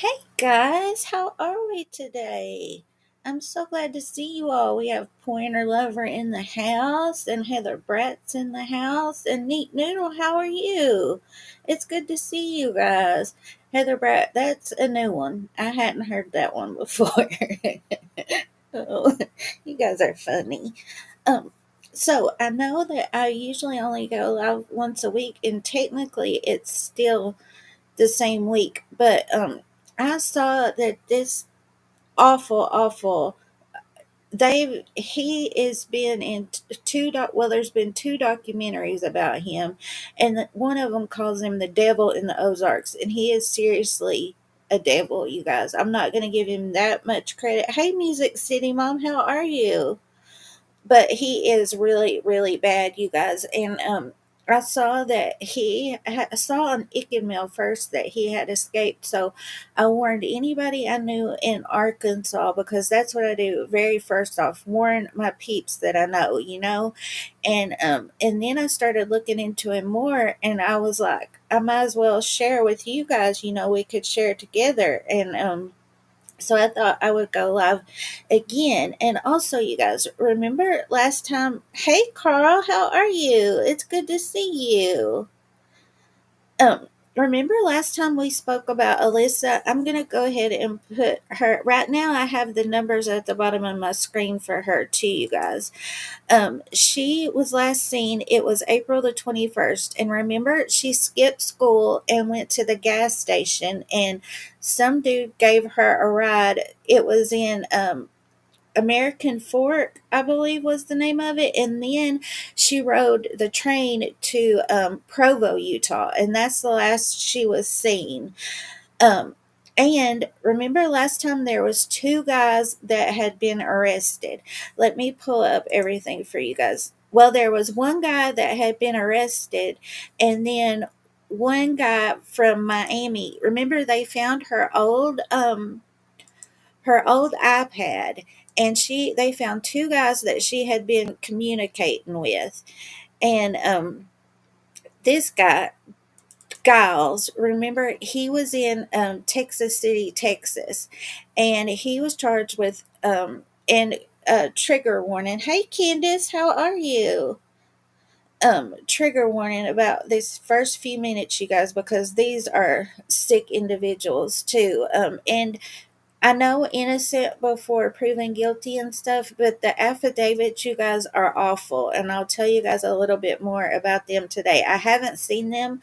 Hey guys, how are we today? I'm so glad to see you all. We have Pointer Lover in the house, and Heather Brat's in the house, and Neat Noodle. How are you? It's good to see you guys. Heather Brat, that's a new one. I hadn't heard that one before. Oh, you guys are funny. Um, so I know that I usually only go live once a week, and technically it's still the same week. But I saw that this awful. He has been in there's been two documentaries about him, and one of them calls him the devil in the Ozarks, and he is seriously a devil, you guys. I'm not going to give him that much credit. Hey, Music City Mom, how are you? But he is really bad, you guys. And I saw that I saw on Mail first that he had escaped, so I warned anybody I knew in Arkansas, because that's what I do very first off, warn my peeps that I know, and then I started looking into him more, and I was like, I might as well share with you guys, we could share together. And so I thought I would go live again. And also, you guys, remember last time? Hey, Carl, how are you? It's good to see you. Um, Remember last time we spoke about Alyssa? I'm going to go ahead and put her right now. I have the numbers at the bottom of my screen for her, too, you guys. She was last seen, it was April the 21st. And remember, she skipped school and went to the gas station, and some dude gave her a ride. It was in American Fork, I believe was the name of it. And then she rode the train to Provo, Utah. And that's the last she was seen. Um, and remember last time there was two guys that had been arrested. Let me pull up everything for you guys. Well, there was one guy that had been arrested, and then one guy from Miami. Remember they found her old iPad, and they found two guys that she had been communicating with. And this guy Giles, remember, he was in Texas City, Texas, and he was charged with and trigger warning. Hey, Candace, how are you? Trigger warning about this first few minutes, you guys, because these are sick individuals too. And I know innocent before proven guilty and stuff, but the affidavits, you guys, are awful. And I'll tell you guys a little bit more about them today. I haven't seen them,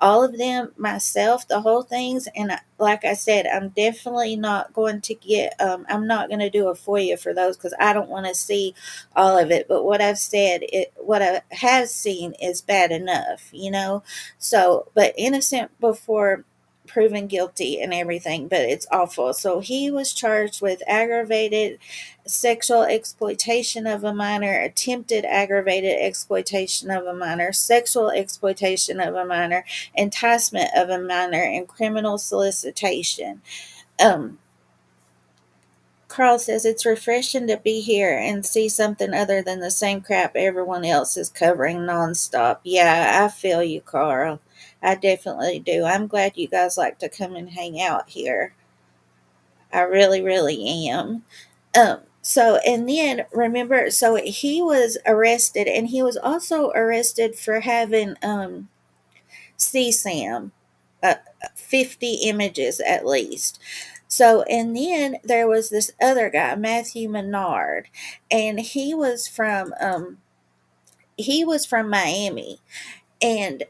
all of them myself, the whole things. And like I said, I'm definitely not going to I'm not going to do a FOIA for those, because I don't want to see all of it. But what I have seen is bad enough. So, but innocent before proven guilty and everything, but it's awful. So he was charged with aggravated sexual exploitation of a minor, attempted aggravated exploitation of a minor, sexual exploitation of a minor, enticement of a minor, and criminal solicitation. Um, Carl says it's refreshing to be here and see something other than the same crap everyone else is covering nonstop. Yeah, I feel you, Carl. I definitely do. I'm glad you guys like to come and hang out here. I really am. So, and then remember, so he was arrested, and he was also arrested for having CSAM, uh, 50 images at least. So, and then there was this other guy, Matthew Menard, and he was from Miami, and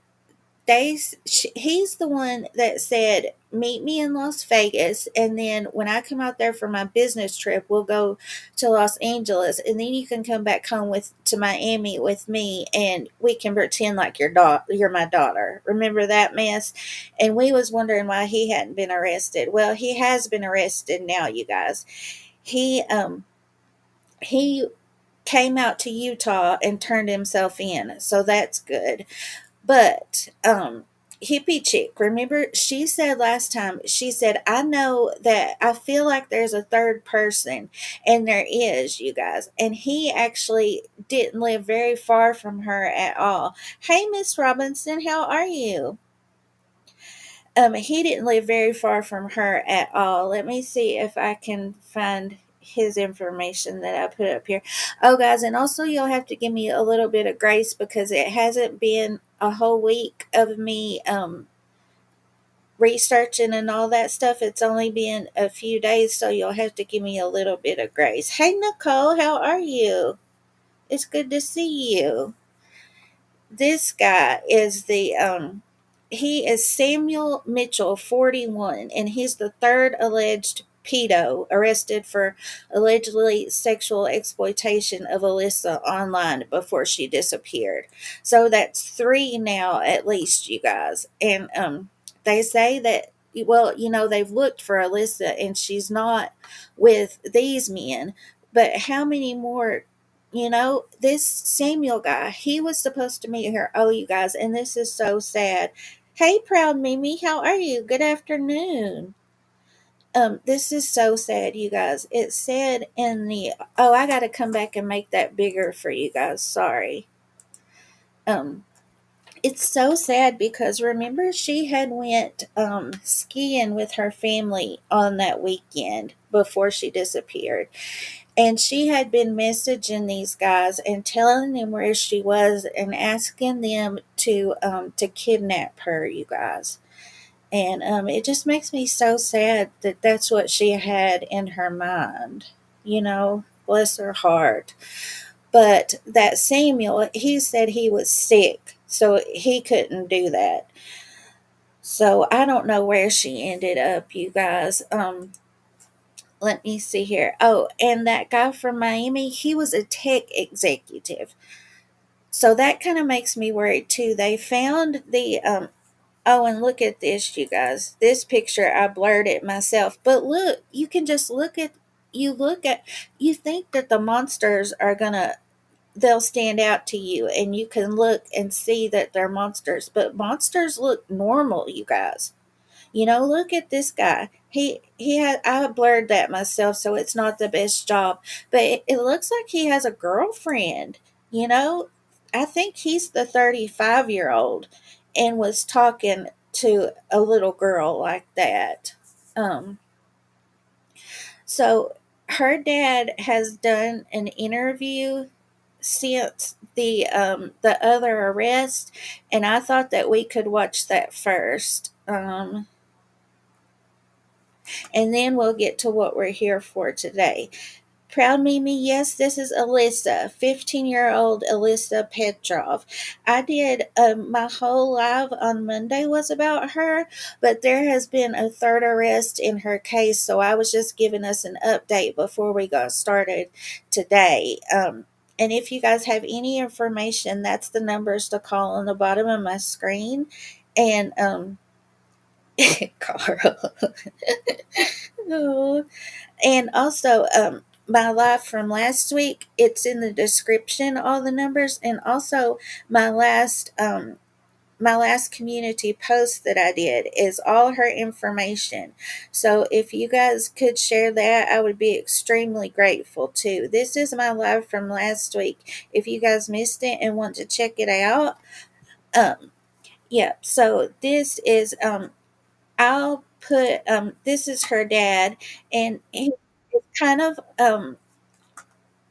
he's the one that said, meet me in Las Vegas, and then when I come out there for my business trip, we'll go to Los Angeles, and then you can come back home with to Miami with me, and we can pretend like you're my daughter. Remember that mess? And we was wondering why he hadn't been arrested. Well, he has been arrested now, you guys. He came out to Utah and turned himself in, so that's good. But hippie chick, remember, she said last time, she said, I know that I feel like there's a third person, and there is, you guys. And he actually didn't live very far from her at all. Hey, Miss Robinson, how are you? He didn't live very far from her at all. Let me see if I can find his information that I put up here. Oh, guys, and also you'll have to give me a little bit of grace because it hasn't been a whole week of me researching and all that stuff. It's only been a few days, so you'll have to give me a little bit of grace. Hey, Nicole, how are you? It's good to see you. This guy is he is Samuel Mitchell, 41, and he's the third alleged pedo arrested for allegedly sexual exploitation of Alyssa online before she disappeared. So that's three now at least, you guys. And they say that, well, they've looked for Alyssa and she's not with these men, but how many more? This Samuel guy, he was supposed to meet her. Oh, you guys, and this is so sad. Hey, proud Mimi, how are you? Good afternoon. This is so sad, you guys. It said in the, oh, I got to come back and make that bigger for you guys. Sorry. Um, it's so sad because remember she had went skiing with her family on that weekend before she disappeared. And she had been messaging these guys and telling them where she was and asking them to kidnap her, you guys. And it just makes me so sad that that's what she had in her mind. Bless her heart. But that Samuel, he said he was sick, so he couldn't do that. So I don't know where she ended up, you guys. Let me see here. Oh, and that guy from Miami, he was a tech executive. So that kind of makes me worried too. They found the oh, and look at this, you guys. This picture, I blurred it myself. But look, you can just you think that the monsters are gonna, they'll stand out to you and you can look and see that they're monsters. But monsters look normal, you guys. Look at this guy. He had, I blurred that myself, so it's not the best job, but it looks like he has a girlfriend. You know, I think he's the 35-year-old and was talking to a little girl like that. Um, so her dad has done an interview since the other arrest, and I thought that we could watch that first. And then we'll get to what we're here for today. Proud Mimi, yes, this is Alyssa, 15-year-old Alyssa Petrov. I did my whole live on Monday was about her, but there has been a third arrest in her case, so I was just giving us an update before we got started today. And if you guys have any information, that's the numbers to call on the bottom of my screen. And Carl. Oh. And also, my live from last week, it's in the description, all the numbers, and also my last community post that I did is all her information. So if you guys could share that, I would be extremely grateful too. This is my live from last week. If you guys missed it and want to check it out, yeah. So this is I'll put this is her dad, and he it's kind of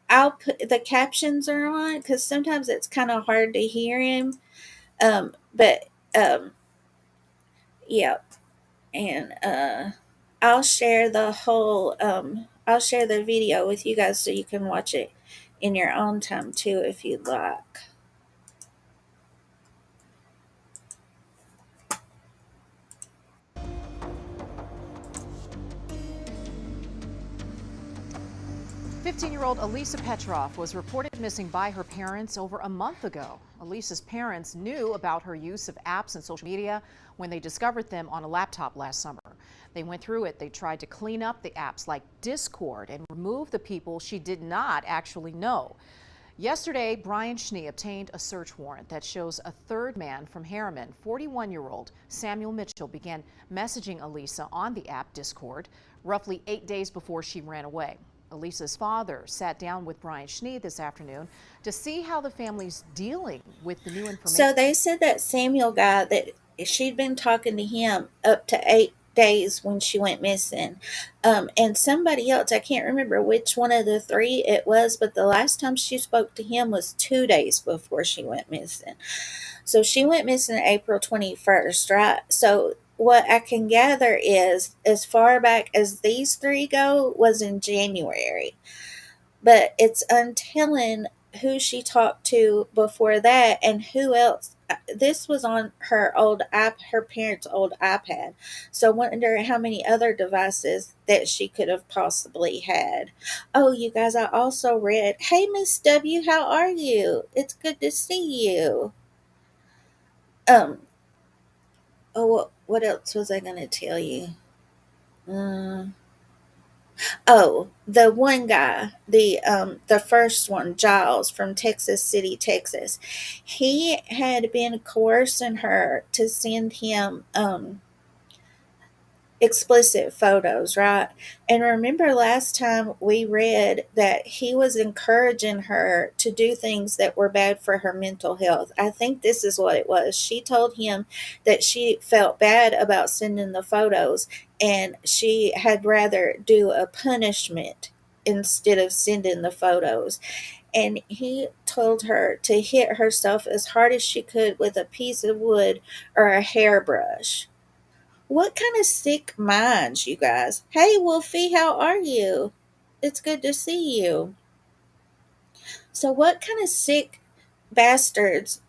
I'll put the captions are on because sometimes it's kind of hard to hear him. But yeah, and I'll share the whole I'll share the video with you guys so you can watch it in your own time too if you'd like. 15-year-old Elisa Petrov was reported missing by her parents over a month ago. Elisa's parents knew about her use of apps and social media when they discovered them on a laptop last summer. They went through it. They tried to clean up the apps like Discord and remove the people she did not actually know. Yesterday, Brian Schnee obtained a search warrant that shows a third man from Harriman, 41-year-old Samuel Mitchell, began messaging Elisa on the app Discord roughly 8 days before she ran away. Elisa's father sat down with Brian Schnee this afternoon to see how the family's dealing with the new information. So they said that Samuel guy that she'd been talking to him up to 8 days when she went missing. And somebody else, I can't remember which one of the three it was, but the last time she spoke to him was 2 days before she went missing. So she went missing April 21st, right? So what I can gather is as far back as these three go was in January, but it's untelling who she talked to before that and who else. This was on her parents' old iPad. So I wonder how many other devices that she could have possibly had. Oh, you guys, I also read, hey, Miss W, how are you? It's good to see you. Um, oh, what else was I going to tell you? Uh, Oh, the one guy, the first one, Giles from Texas City, Texas. He had been coercing her to send him explicit photos, right? And remember last time we read that he was encouraging her to do things that were bad for her mental health. I think this is what it was. She told him that she felt bad about sending the photos and she had rather do a punishment instead of sending the photos. And he told her to hit herself as hard as she could with a piece of wood or a hairbrush. What kind of sick minds, you guys? Hey, Wolfie, how are you? It's good to see you. So, what kind of sick bastards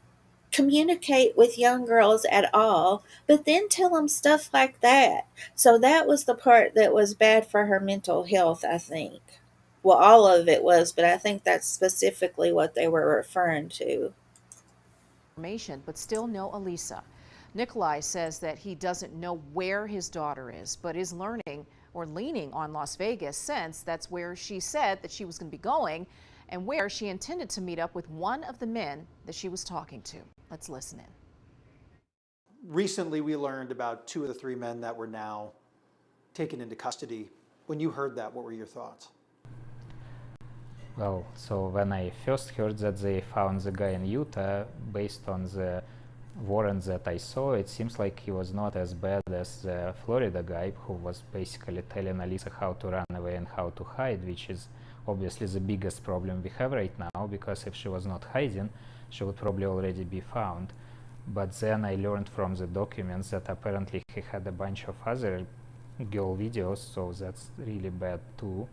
communicate with young girls at all, but then tell them stuff like that? So, that was the part that was bad for her mental health, I think. Well, all of it was, but I think that's specifically what they were referring to. But still no Elisa. Nikolai says that he doesn't know where his daughter is, but is learning or leaning on Las Vegas since that's where she said that she was going to be going and where she intended to meet up with one of the men that she was talking to. Let's listen in. Recently, we learned about two of the three men that were now taken into custody. When you heard that, what were your thoughts? Well, so when I first heard that they found the guy in Utah, based on the warrant that I saw, it seems like he was not as bad as the Florida guy who was basically telling Alisa how to run away and how to hide, which is obviously the biggest problem we have right now, because if she was not hiding, she would probably already be found. But then I learned from the documents that apparently he had a bunch of other girl videos, so that's really bad too.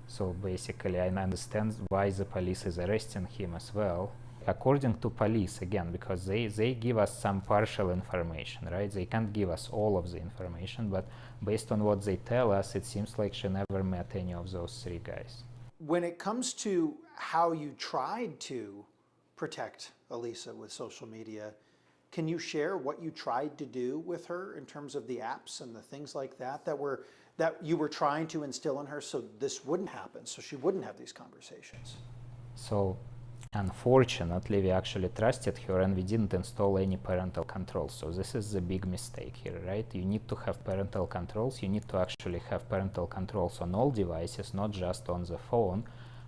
So basically I understand why the police is arresting him as well. According to police, again, because they give us some partial information, right? They can't give us all of the information, but based on what they tell us, it seems like she never met any of those three guys. When it comes to how you tried to protect Elisa with social media, can you share what you tried to do with her in terms of the apps and the things like that that you were trying to instill in her so this wouldn't happen, so she wouldn't have these conversations? So unfortunately, we actually trusted her and we didn't install any parental controls. So this is the big mistake here, right? You need to have parental controls. You need to actually have parental controls on all devices, not just on the phone,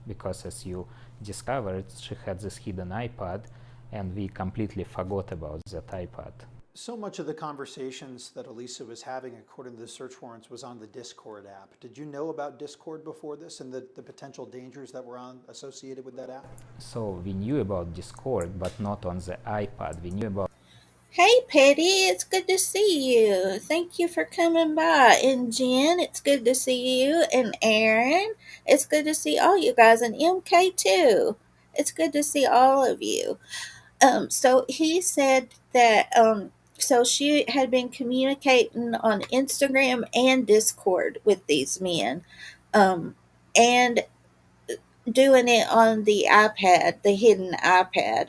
because as you discovered, she had this hidden iPad and we completely forgot about that iPad. So much of the conversations that Elisa was having, according to the search warrants, was on the Discord app. Did you know about Discord before this and the potential dangers that were associated with that app? So we knew about Discord, but not on the iPad. We knew about... Hey, Petty, it's good to see you. Thank you for coming by. And Jen, it's good to see you. And Aaron, it's good to see all you guys. And MK, too. It's good to see all of you. So he said that, so she had been communicating on Instagram and Discord with these men, and doing it on the iPad, the hidden iPad.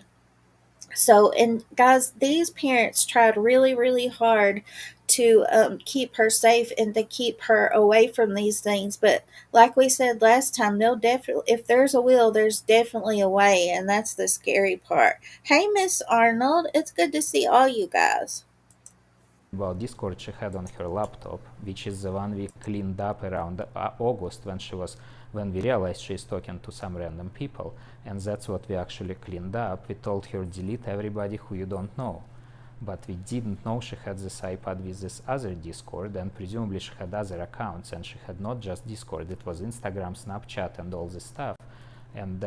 So, and guys, these parents tried really, really hard to keep her safe and to keep her away from these things. But like we said last time, they'll definitely, if there's a will, there's definitely a way. And that's the scary part. Hey, Miss Arnold, it's good to see all you guys. About Discord she had on her laptop, which is the one we cleaned up around August when we realized she's talking to some random people, and that's what we actually cleaned up. We told her delete everybody who you don't know. but we didn't know she had this iPad with this other Discord, and presumably she had other accounts, and she had not just Discord, it was Instagram, Snapchat, and all this stuff. And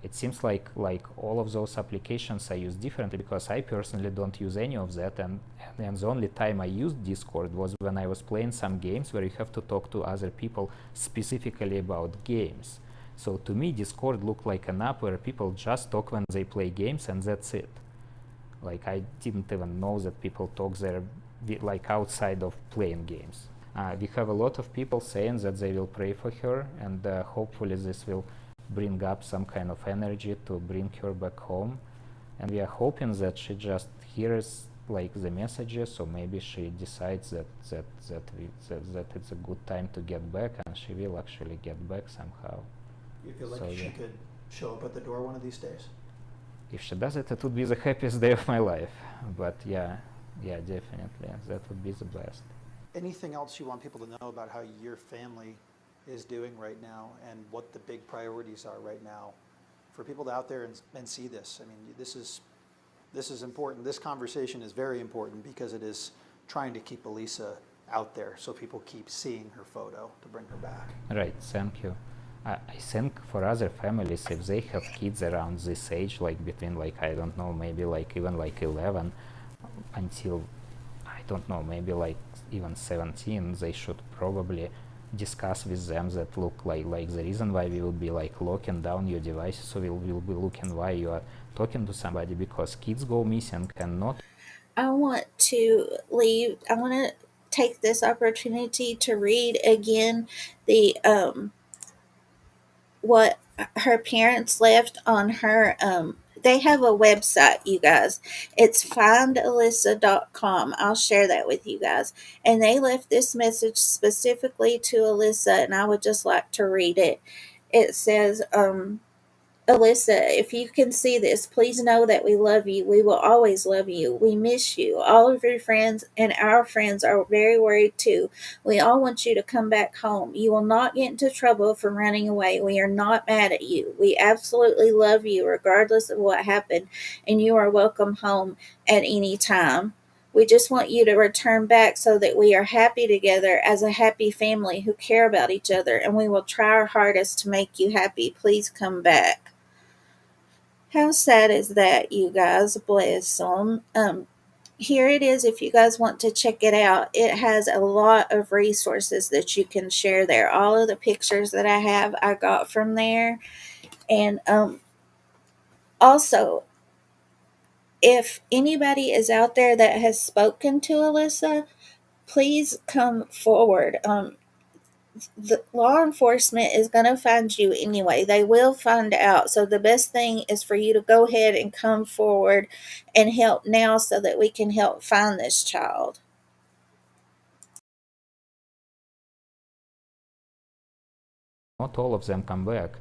it seems like all of those applications I use differently, because I personally don't use any of that, and the only time I used Discord was when I was playing some games where you have to talk to other people specifically about games. So to me, Discord looked like an app where people just talk when they play games, and that's it. Like, I didn't even know that people talk there like outside of playing games. We have a lot of people saying that they will pray for her, and hopefully this will bring up some kind of energy to bring her back home. And we are hoping that she just hears like the messages, or maybe she decides that it's a good time to get back, and she will actually get back somehow. You feel like So, she yeah. could show up at the door one of these days? If she does it, it would be the happiest day of my life. But yeah, definitely, that would be the best. Anything else you want people to know about how your family is doing right now, and what the big priorities are right now for people to out there and see this? I mean, this is important. This conversation is very important because it is trying to keep Elisa out there so people keep seeing her photo to bring her back. Right, thank you. I think for other families, if they have kids around this age, like between like, I don't know, maybe like even like 11 until, I don't know, maybe like even 17, they should probably discuss with them that look like the reason why we will be like locking down your device, so we'll be looking why you are talking to somebody, because kids go missing and not I want to take this opportunity to read again the what her parents left on her. They have a website, you guys. It's findalyssa.com. I'll share that with you guys. And they left this message specifically to Alyssa, and I would just like to read it. It says, Alyssa, if you can see this, please know that we love you. We will always love you. We miss you. All of your friends and our friends are very worried too. We all want you to come back home. You will not get into trouble for running away. We are not mad at you. We absolutely love you regardless of what happened, and you are welcome home at any time. We just want you to return back so that we are happy together as a happy family who care about each other, and we will try our hardest to make you happy. Please come back. How sad is that, you guys? Bless them. Here it is if you guys want to check it out. It has a lot of resources that you can share there. All of the pictures that I have, I got from there. And also, if anybody is out there that has spoken to Alyssa, please come forward. The law enforcement is going to find you anyway. They will find out. So the best thing is for you to go ahead and come forward and help now so that we can help find this child. not all of them come back.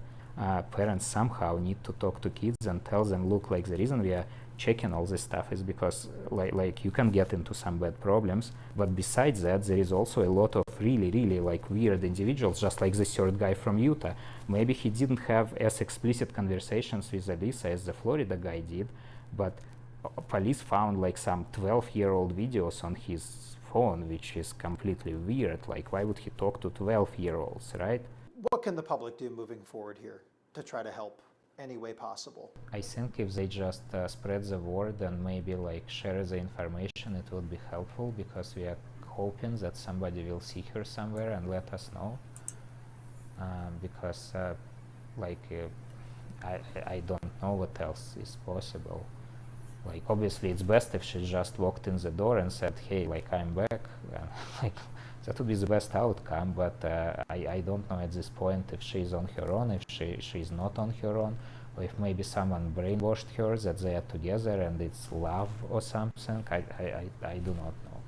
Parents somehow need to talk to kids and tell them, look, like the reason we are checking all this stuff is because like you can get into some bad problems, but besides that there is also a lot of really like weird individuals, just like the third guy from Utah. Maybe he didn't have as explicit conversations with Alyssa as the Florida guy did, but police found like some 12-year-old videos on his phone, which is completely weird. Like, why would he talk to 12-year-olds, right? What can the public do moving forward here to try to help any way possible? I think if they just spread the word and maybe like share the information, it would be helpful, because we are hoping that somebody will see her somewhere and let us know. Because I don't know what else is possible. Like, obviously it's best if she just walked in the door and said, hey, like, I'm back. Like, that would be the best outcome, but I don't know at this point if she's on her own, if she's not on her own, or if maybe someone brainwashed her that they are together and it's love or something. I do not know.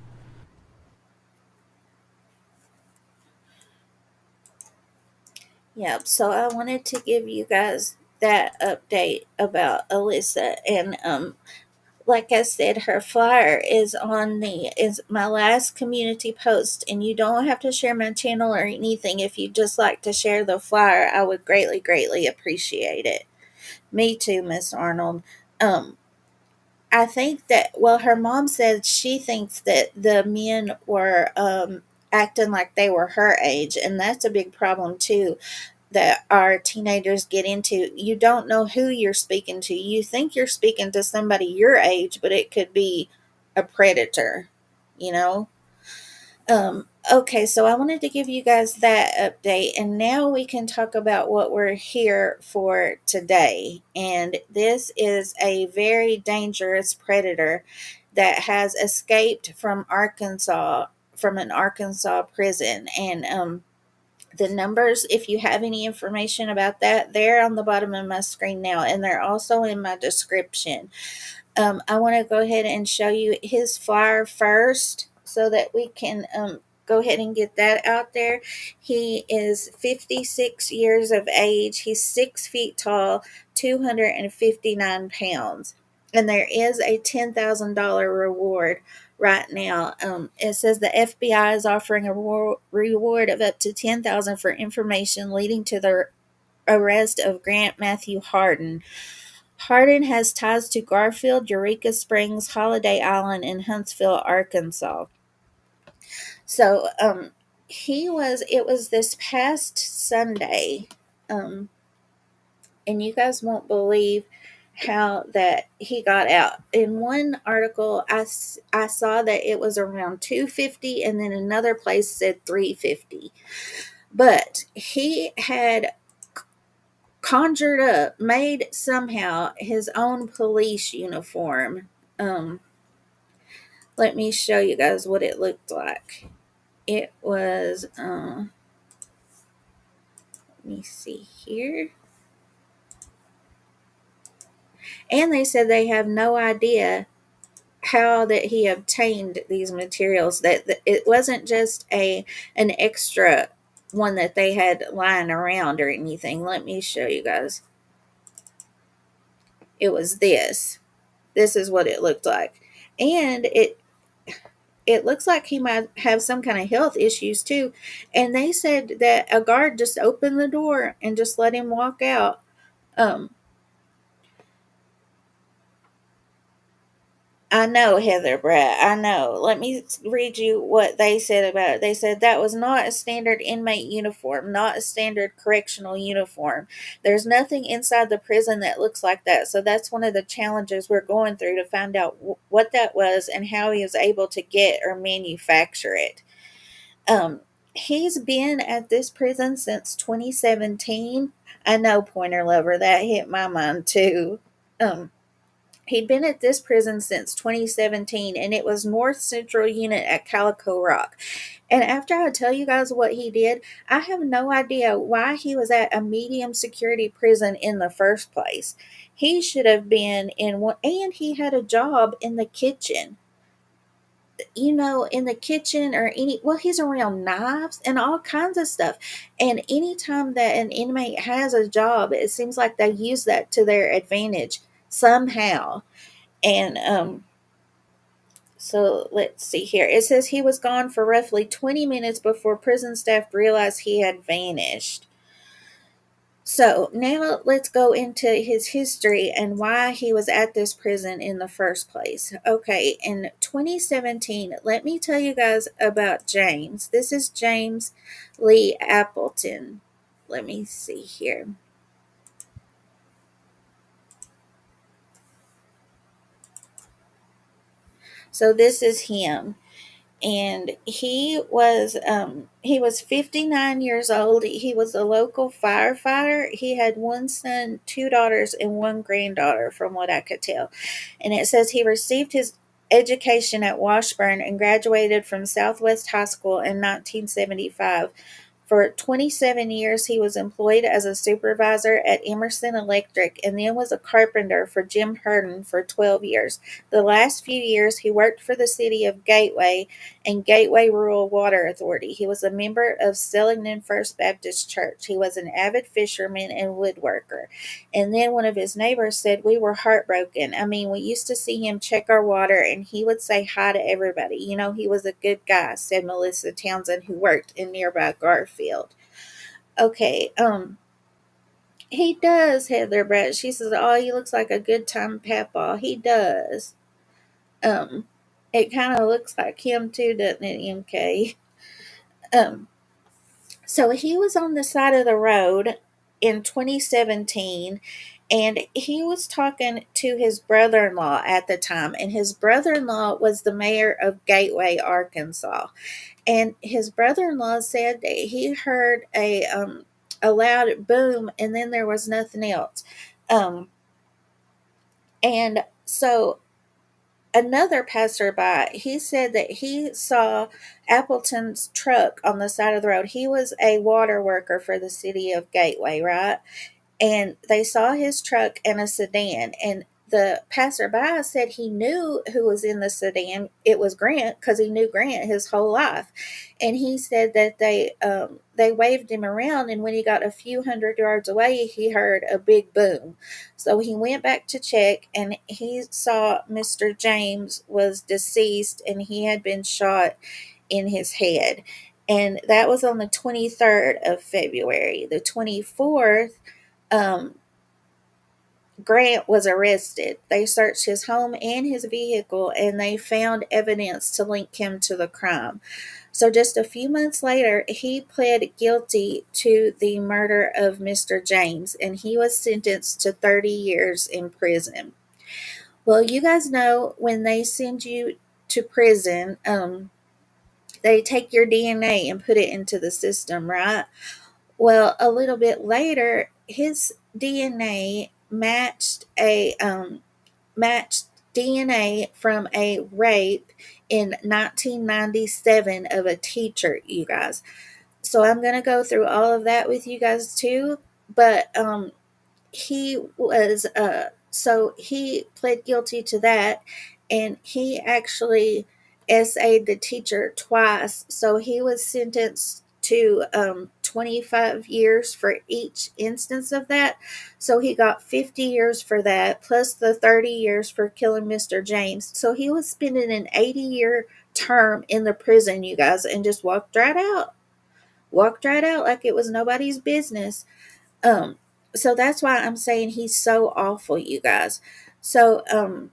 Yep. So I wanted to give you guys that update about Alyssa, and like I said, her flyer is my last community post, and you don't have to share my channel or anything. If you just like to share the flyer, I would greatly appreciate it. Me too, Miss Arnold. Um, I think that, well, her mom said she thinks that the men were acting like they were her age, and that's a big problem too that our teenagers get into. You don't know who you're speaking to. You think you're speaking to somebody your age, but it could be a predator, you know? Okay, so I wanted to give you guys that update, and now we can talk about what we're here for today. And this is a very dangerous predator that has escaped from Arkansas, from an Arkansas prison. And the numbers, if you have any information about that, they're on the bottom of my screen now, and they're also in my description. I want to go ahead and show you his flyer first so that we can go ahead and get that out there. He is 56 years of age. He's 6 feet tall, 259 pounds. And there is a $10,000 reward right now. It says the FBI is offering a reward of up to $10,000 for information leading to the arrest of Grant Matthew Hardin. Hardin has ties to Garfield, Eureka Springs, Holiday Island, and Huntsville, Arkansas. So, it was this past Sunday, and you guys won't believe how that he got out. In one article, I saw that it was around 250, and then another place said 350. But he had conjured up, made somehow his own police uniform. Let me show you guys what it looked like. It was, let me see here. And they said they have no idea how that he obtained these materials. That it wasn't just an extra one that they had lying around or anything. Let me show you guys. It was this. This is what it looked like. And it looks like he might have some kind of health issues too. And they said that a guard just opened the door and just let him walk out. I know, Heather Brett, I know. Let me read you what they said about it. They said that was not a standard inmate uniform, not a standard correctional uniform. There's nothing inside the prison that looks like that. So that's one of the challenges we're going through to find out what that was and how he was able to get or manufacture it. He's been at this prison since 2017. I know, Pointer Lover, that hit my mind too. He'd been at this prison since 2017, and it was North Central Unit at Calico Rock. And after I tell you guys what he did, I have no idea why he was at a medium security prison in the first place. He should have been in one, and he had a job in the kitchen. In the kitchen or he's around knives and all kinds of stuff. And anytime that an inmate has a job, it seems like they use that to their advantage somehow. And so let's see here. It says he was gone for roughly 20 minutes before prison staff realized he had vanished. So now let's go into his history and why he was at this prison in the first place. Okay, in 2017, let me tell you guys about James. This is James Lee Appleton. Let me see here. So this is him. And he was 59 years old. He was a local firefighter. He had one son, two daughters, and one granddaughter, from what I could tell. And it says he received his education at Washburn and graduated from Southwest High School in 1975. For 27 years, he was employed as a supervisor at Emerson Electric and then was a carpenter for Jim Hardin for 12 years. The last few years, he worked for the city of Gateway and Gateway Rural Water Authority. He was a member of Sellington First Baptist Church. He was an avid fisherman and woodworker. And then one of his neighbors said, "We were heartbroken. I mean, we used to see him check our water and he would say hi to everybody. He was a good guy," said Melissa Townsend, who worked in nearby Garfield. Okay, He does, Heather Brett. She says, "Oh, he looks like a good time papa." He does. Um, it kind of looks like him too, doesn't it, MK? Um, so he was on the side of the road in 2017, and he was talking to his brother-in-law at the time, and his brother-in-law was the mayor of Gateway, Arkansas. And his brother-in-law said that he heard a loud boom, and then there was nothing else. Um, and so another passerby, he said that he saw Appleton's truck on the side of the road. He was a water worker for the city of Gateway, right? And they saw his truck and a sedan, and the passerby said he knew who was in the sedan. It was Grant, because he knew Grant his whole life. And he said that they waved him around, and when he got a few hundred yards away, he heard a big boom. So he went back to check, and he saw Mr. James was deceased, and he had been shot in his head. And that was on the 23rd of February. The 24th, um, Grant was arrested. They searched his home and his vehicle, and they found evidence to link him to the crime. So just a few months later, he pled guilty to the murder of Mr. James, and he was sentenced to 30 years in prison. Well, you guys know when they send you to prison, they take your DNA and put it into the system, right? Well, a little bit later, his DNA matched DNA from a rape in 1997 of a teacher, you guys. So I'm going to go through all of that with you guys too, but he was so he pled guilty to that, and he actually SA'd the teacher twice. So he was sentenced to 25 years for each instance of that. So he got 50 years for that, plus the 30 years for killing Mr. James. So he was spending an 80-year term in the prison, you guys, and just walked right out. Walked right out like it was nobody's business. Um, so that's why I'm saying he's so awful, you guys. So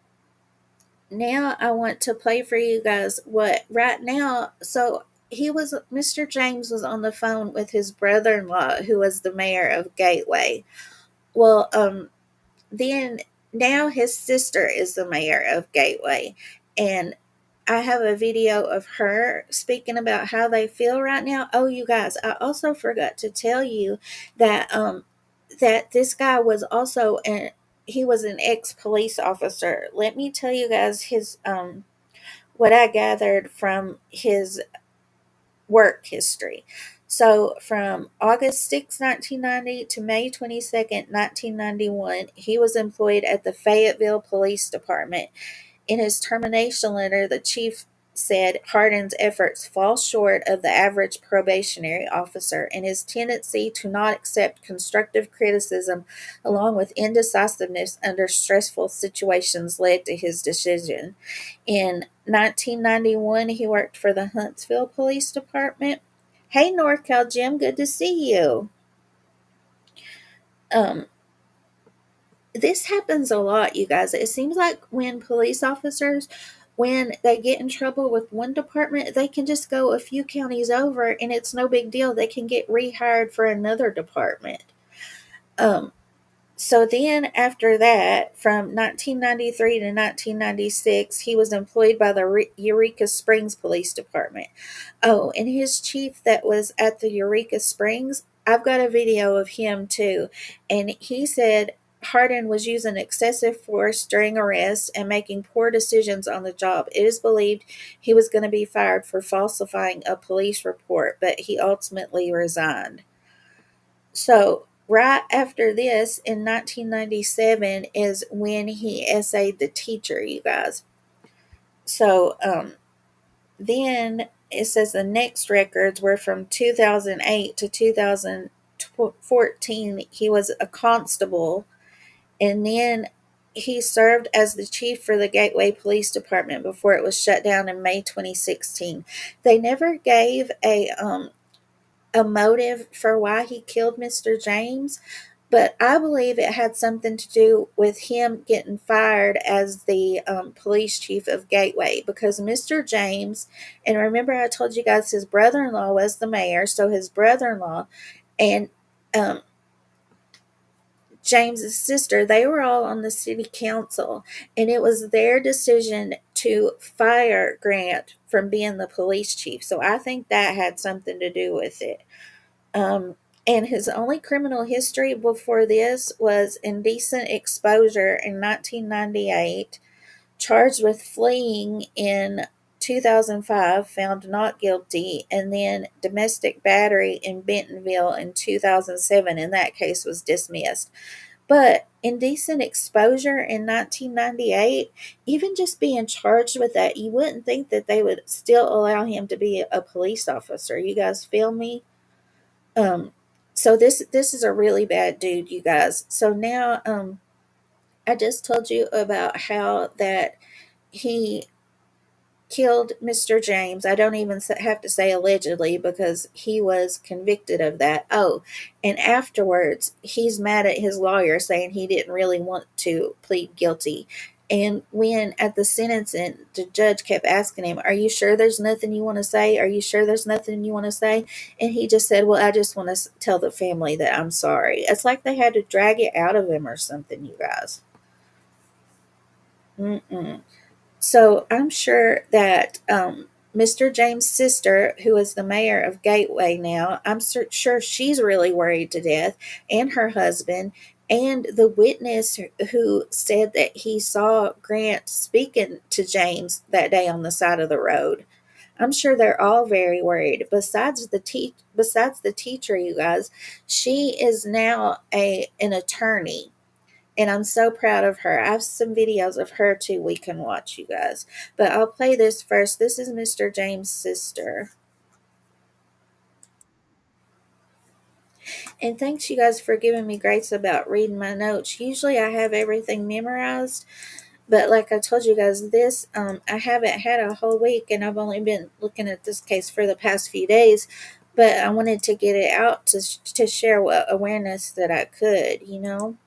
now I want to play for you guys what right now. So Mr. James was on the phone with his brother-in-law, who was the mayor of Gateway. Well, then now his sister is the mayor of Gateway, and I have a video of her speaking about how they feel right now. Oh, you guys, I also forgot to tell you that that this guy was also he was an ex-police officer. Let me tell you guys his what I gathered from his work history. So from August 6, 1990 to May 22nd, 1991, he was employed at the Fayetteville Police Department. In his termination letter, the chief said Hardin's efforts fall short of the average probationary officer, and his tendency to not accept constructive criticism, along with indecisiveness under stressful situations, led to his decision. In 1991, he worked for the Huntsville Police Department. Hey, NorCal Jim, good to see you. Um, this happens a lot, you guys. It seems like when police officers, when they get in trouble with one department, they can just go a few counties over and it's no big deal. They can get rehired for another department. So then after that, from 1993 to 1996, he was employed by the Eureka Springs Police Department. Oh, and his chief that was at the Eureka Springs, I've got a video of him too. And he said Hardin was using excessive force during arrest and making poor decisions on the job. It is believed he was going to be fired for falsifying a police report, but he ultimately resigned. So right after this, in 1997, is when he essayed the teacher, you guys. So then it says the next records were from 2008 to 2014. He was a constable, and then he served as the chief for the Gateway Police Department before it was shut down in May 2016. They never gave a motive for why he killed Mr. James, but I believe it had something to do with him getting fired as the police chief of Gateway, because Mr. James, and remember I told you guys his brother-in-law was the mayor, so his brother-in-law and um, James's sister, they were all on the city council, and it was their decision to fire Grant from being the police chief. So I think that had something to do with it. Um, and his only criminal history before this was indecent exposure in 1998, charged with fleeing in 2005, found not guilty, and then domestic battery in Bentonville in 2007, and that case was dismissed. But indecent exposure in 1998, even just being charged with that, you wouldn't think that they would still allow him to be a police officer. You guys feel me? Um, so this is a really bad dude, you guys. So now I just told you about how that he killed Mr. James. I don't even have to say allegedly because he was convicted of that. Oh, and afterwards, he's mad at his lawyer saying he didn't really want to plead guilty. And when at the sentencing, the judge kept asking him, "Are you sure there's nothing you want to say? Are you sure there's nothing you want to say?" And he just said, "Well, I just want to tell the family that I'm sorry." It's like they had to drag it out of him or something, you guys. Mm-mm. So I'm sure that Mr. James' sister, who is the mayor of Gateway now, I'm sure she's really worried to death, and her husband, and the witness who said that he saw Grant speaking to James that day on the side of the road. I'm sure they're all very worried. Besides the teacher, you guys, she is now an attorney, and I'm so proud of her. I have some videos of her too we can watch, you guys. But I'll play this first. This is Mr. James' sister. And thanks, you guys, for giving me grace about reading my notes. Usually I have everything memorized, but like I told you guys, this I haven't had a whole week, and I've only been looking at this case for the past few days. But I wanted to get it out to share what awareness that I could, you know.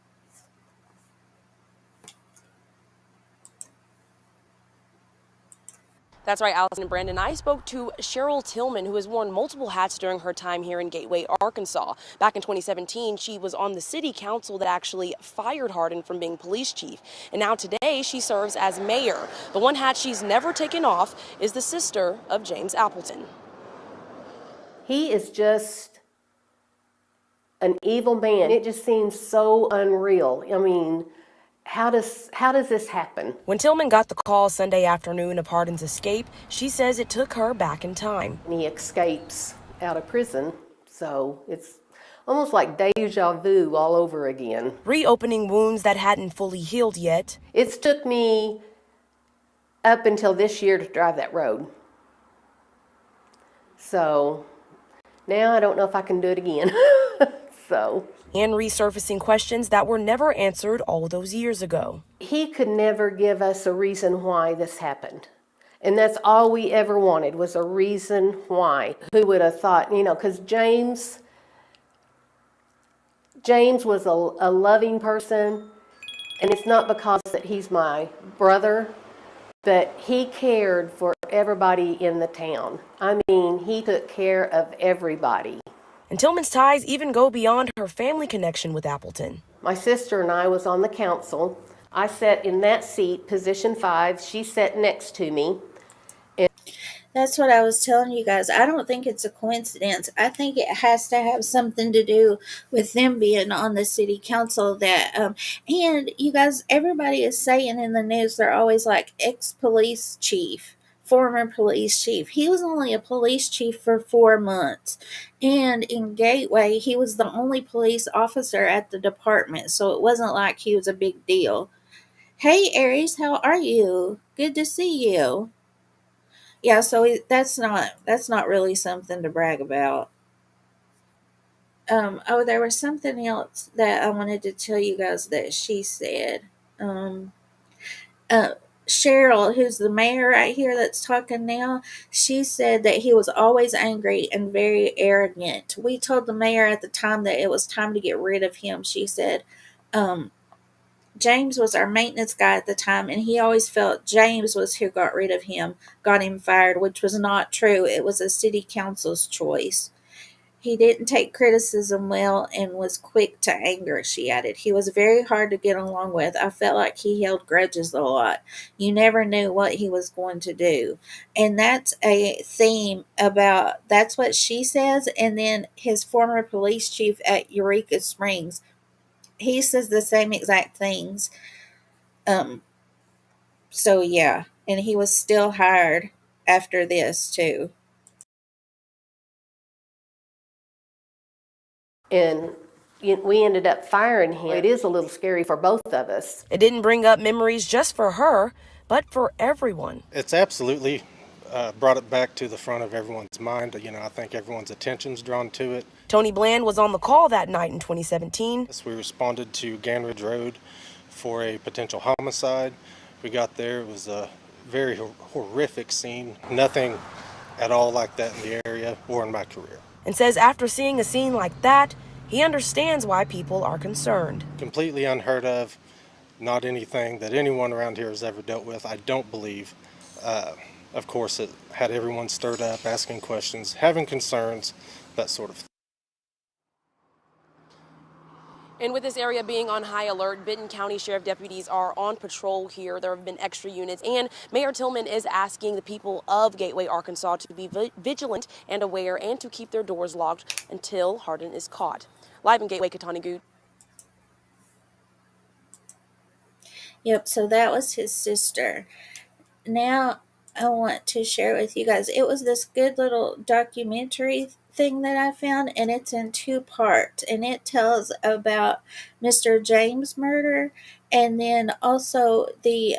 That's right, Allison and Brandon. I spoke to Cheryl Tillman, who has worn multiple hats during her time here in Gateway, Arkansas. Back in 2017, she was on the city council that actually fired Hardin from being police chief. And now today, she serves as mayor. The one hat she's never taken off is the sister of James Appleton. He is just an evil man. It just seems so unreal. I mean, how does this happen? When Tillman got the call Sunday afternoon of Hardin's escape, she says it took her back in time. And he escapes out of prison, so it's almost like deja vu all over again. Reopening wounds that hadn't fully healed yet. It's took me up until this year to drive that road. So now I don't know if I can do it again. And resurfacing questions that were never answered all those years ago. He could never give us a reason why this happened. And that's all we ever wanted, was a reason why. Who would have thought, because James was a loving person, and it's not because that he's my brother, but he cared for everybody in the town. I mean, he took care of everybody. And Tillman's ties even go beyond her family connection with Appleton. My sister and I was on the council. I sat in that seat, position 5. She sat next to me. That's what I was telling you guys. I don't think it's a coincidence. I think it has to have something to do with them being on the city council. And you guys, everybody is saying in the news, they're always like ex-police chief, former police chief. He was only a police chief for 4 months. And in Gateway, he was the only police officer at the department. So it wasn't like he was a big deal. Hey, Aries, how are you? Good to see you. Yeah, so that's not really something to brag about. There was something else that I wanted to tell you guys that she said. Um, uh, Cheryl, who's the mayor right here that's talking now, she said that he was always angry and very arrogant. We told the mayor at the time that it was time to get rid of him. She said, um, James was our maintenance guy at the time, and he always felt James was who got rid of him, got him fired, which was not true. It was a city council's choice. He didn't take criticism well and was quick to anger, she added. He was very hard to get along with. I felt like he held grudges a lot. You never knew what he was going to do. And that's a theme about, that's what she says. And then his former police chief at Eureka Springs, he says the same exact things. Um, so yeah, and he was still hired after this too. And we ended up firing him. It is a little scary for both of us. It didn't bring up memories just for her, but for everyone. It's absolutely brought it back to the front of everyone's mind. I think everyone's attention's drawn to it. Tony Bland was on the call that night in 2017. We responded to Ganridge Road for a potential homicide. We got there. It was a very horrific scene. Nothing at all like that in the area or in my career. And says after seeing a scene like that, he understands why people are concerned. Completely unheard of, not anything that anyone around here has ever dealt with, I don't believe. Of course, it had everyone stirred up, asking questions, having concerns, that sort of thing. And with this area being on high alert, Benton County Sheriff deputies are on patrol here. There have been extra units, and Mayor Tillman is asking the people of Gateway, Arkansas to be vigilant and aware and to keep their doors locked until Hardin is caught. Live in Gateway, Katani Good. Yep, so that was his sister. Now I want to share with you guys. It was this good little documentary thing that I found, and it's in 2 parts, and it tells about Mr. James' murder, and then also the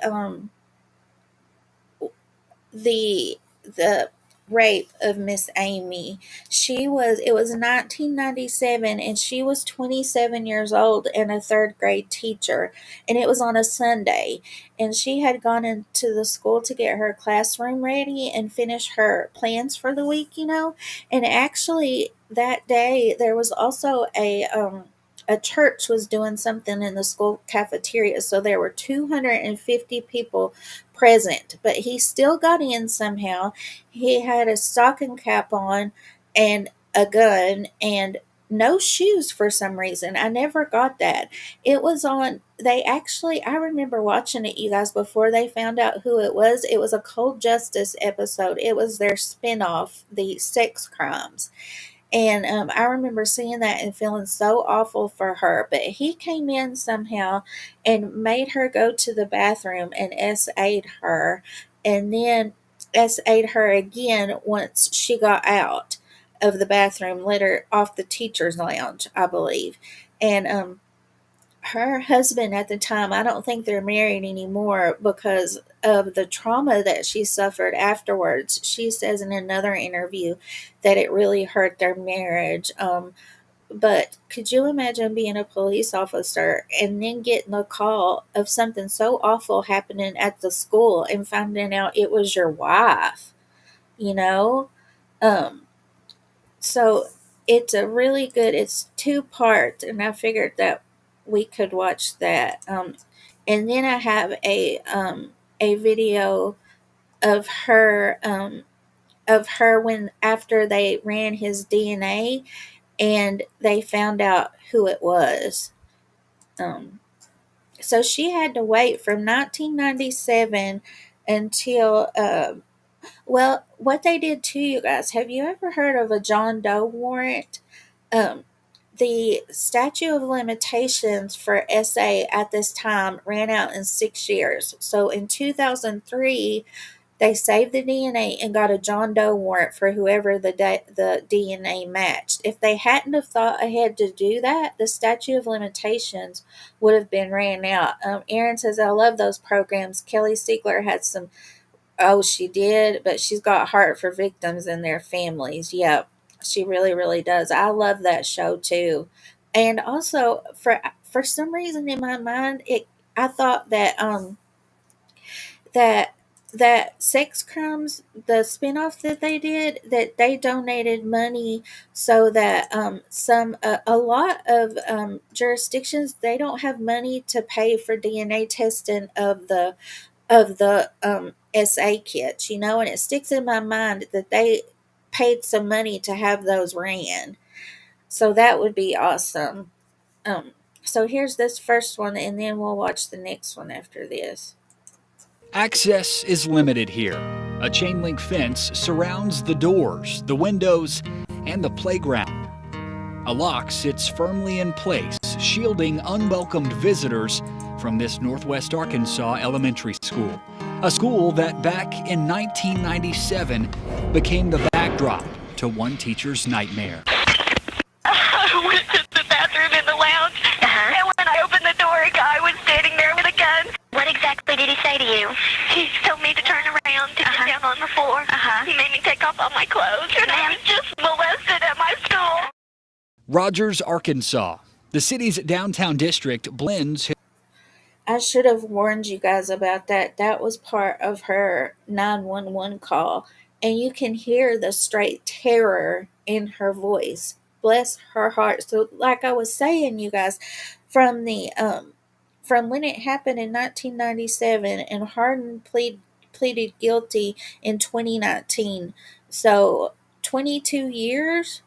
rape of Miss Amy. It was 1997, and she was 27 years old and a 3rd grade teacher, and it was on a Sunday, and she had gone into the school to get her classroom ready and finish her plans for the week, and actually that day there was also a church was doing something in the school cafeteria, so there were 250 people present, but he still got in somehow. He had a stocking cap on and a gun and no shoes for some reason. I never got that. It was on, I remember watching it, you guys, before they found out who it was. It was a Cold Justice episode. It was their spinoff, the sex crimes. And I remember seeing that and feeling so awful for her. But he came in somehow and made her go to the bathroom and SA'd her. And then SA'd her again once she got out of the bathroom, let her off the teacher's lounge, I believe. And her husband at the time, I don't think they're married anymore because of the trauma that she suffered afterwards. She says in another interview that it really hurt their marriage. But could you imagine being a police officer and then getting a call of something so awful happening at the school and finding out it was your wife, you know? Um, so it's 2 parts, and I figured that we could watch that. And then I have a video of her when after they ran his DNA and they found out who it was. So she had to wait from 1997 until well, what they did too, you guys, have you ever heard of a John Doe warrant? Um, the statute of limitations for SA at this time ran out in 6 years. So in 2003, they saved the DNA and got a John Doe warrant for whoever the DNA matched. If they hadn't have thought ahead to do that, the statute of limitations would have been ran out. Aaron says, I love those programs. Kelly Siegler had some. Oh, she did, but she's got heart for victims and their families. Yep, she really, really does. I love that show too. And also, for some reason in my mind, I thought that that Sex Crimes, the spinoff that they did, that they donated money so that a lot of jurisdictions, they don't have money to pay for DNA testing of the SA kits, and it sticks in my mind that they paid some money to have those ran. So that would be awesome. Um, so here's this first one, and then we'll watch the next one after this. Access is limited here. A chain link fence surrounds the doors, the windows, and the playground. A lock sits firmly in place, shielding unwelcomed visitors from this Northwest Arkansas elementary school. A school that back in 1997 became the backdrop to one teacher's nightmare. I went to the bathroom in the lounge, and when I opened the door, a guy was standing there with a gun. What exactly did he say to you? He told me to turn around, to get down on the floor. He made me take off all my clothes, and I was just molested at my school. Rogers, Arkansas. The city's downtown district blends. I should have warned you guys about that. That was part of her 911 call, and you can hear the straight terror in her voice. Bless her heart. So, like I was saying, you guys, from when it happened in 1997, and Hardin pleaded guilty in 2019. So 22 years.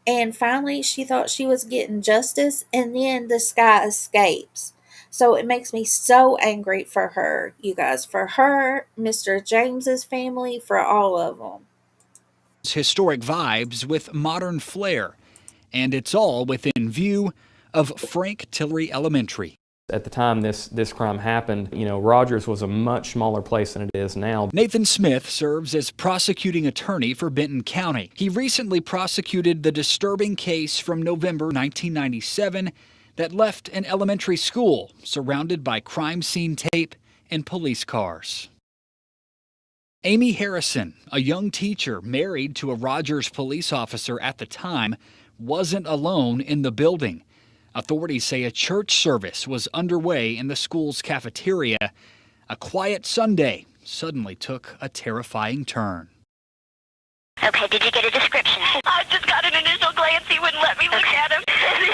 And finally, she thought she was getting justice, and then this guy escapes. So it makes me so angry for her, you guys, for her, Mr. James's family, for all of them. Historic vibes with modern flair, and it's all within view of Frank Tillery Elementary. At the time this crime happened, Rogers was a much smaller place than it is now. Nathan Smith serves as prosecuting attorney for Benton County. He recently prosecuted the disturbing case from November 1997 that left an elementary school surrounded by crime scene tape and police cars. Amy Harrison, a young teacher married to a Rogers police officer at the time, wasn't alone in the building. Authorities say a church service was underway in the school's cafeteria. A quiet Sunday suddenly took a terrifying turn. Okay, did you get a description? I just got an initial glance. He wouldn't let me look at him.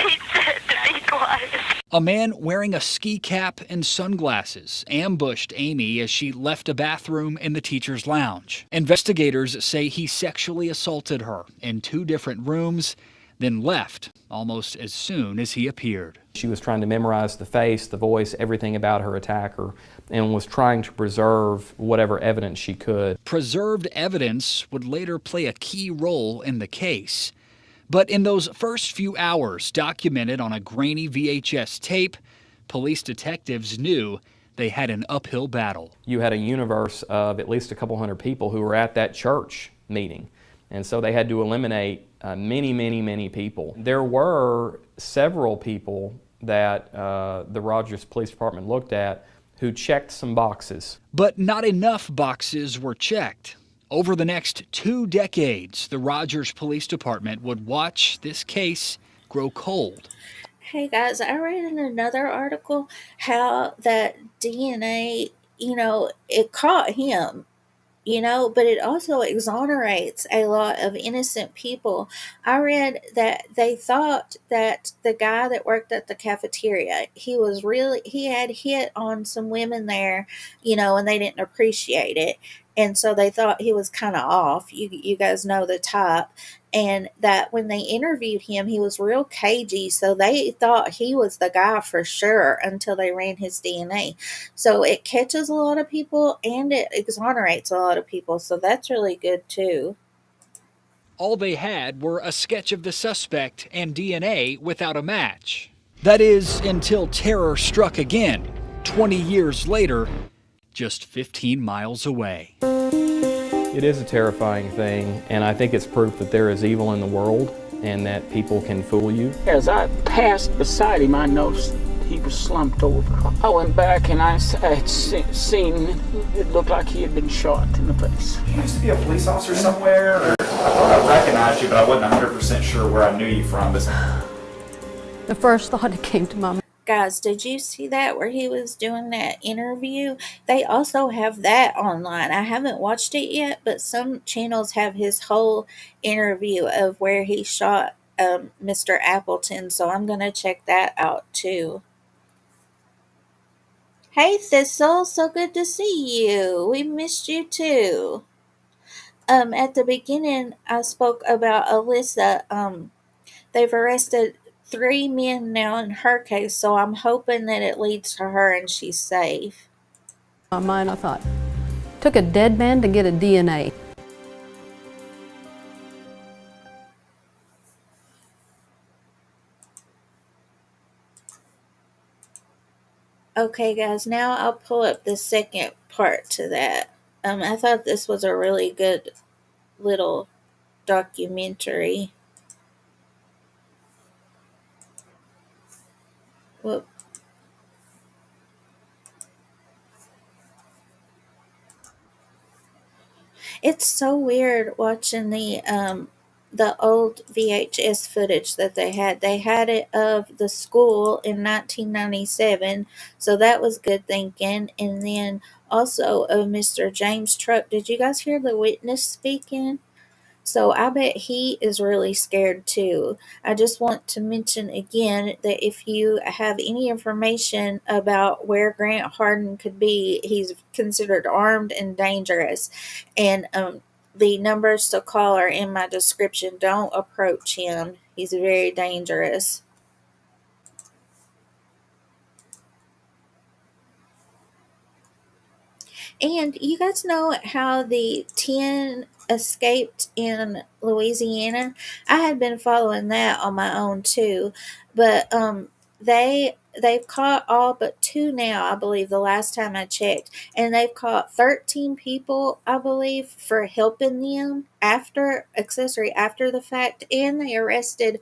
He said to be quiet. A man wearing a ski cap and sunglasses ambushed Amy as she left a bathroom in the teacher's lounge. Investigators say he sexually assaulted her in 2 different rooms, then left almost as soon as he appeared. She was trying to memorize the face, the voice, everything about her attacker, and was trying to preserve whatever evidence she could. Preserved evidence would later play a key role in the case. But in those first few hours documented on a grainy VHS tape, police detectives knew they had an uphill battle. You had a universe of at least a couple hundred people who were at that church meeting, and so they had to eliminate many people. There were several people that the Rogers Police Department looked at who checked some boxes. But not enough boxes were checked. Over the next 2 decades, the Rogers Police Department would watch this case grow cold. Hey guys, I read in another article how that DNA, it caught him. But it also exonerates a lot of innocent people. I read that they thought that the guy that worked at the cafeteria, he had hit on some women there, and they didn't appreciate it. And so they thought he was kind of off. You guys know the type. And that when they interviewed him, he was real cagey. So they thought he was the guy for sure until they ran his DNA. So it catches a lot of people and it exonerates a lot of people. So that's really good too. All they had were a sketch of the suspect and DNA without a match. That is, until terror struck again, 20 years later, just 15 miles away. It is a terrifying thing, and I think it's proof that there is evil in the world and that people can fool you. As I passed beside him, I noticed he was slumped over. I went back and I had seen it looked like he had been shot in the face. You used to be a police officer somewhere? Or I thought I recognized you, but I wasn't 100% sure where I knew you from. The first thought that came to my mind. Guys, did you see that where he was doing that interview? They also have that online. I haven't watched it yet, but some channels have his whole interview of where he shot Mr. Appleton, so I'm going to check that out too. Hey Thistle, so good to see you. We missed you too. At the beginning, I spoke about Alyssa. They've arrested 3 men now in her case, so I'm hoping that it leads to her and she's safe. On mine, I thought, took a dead man to get a DNA. Okay, guys, now I'll pull up the second part to that. I thought this was a really good little documentary. Whoop. It's so weird watching the old VHS footage that they had. They had it of the school in 1997, so that was good thinking. And then also of Mr. James Truck. Did you guys hear the witness speaking? So I bet he is really scared too. I just want to mention again that if you have any information about where Grant Hardin could be, he's considered armed and dangerous. And the numbers to call are in my description. Don't approach him. He's very dangerous. And you guys know how the 10 escaped in Louisiana? I had been following that on my own too, but they've caught all but 2 now, I believe, the last time I checked, and they've caught 13 people, I believe, for helping them after the fact, and they arrested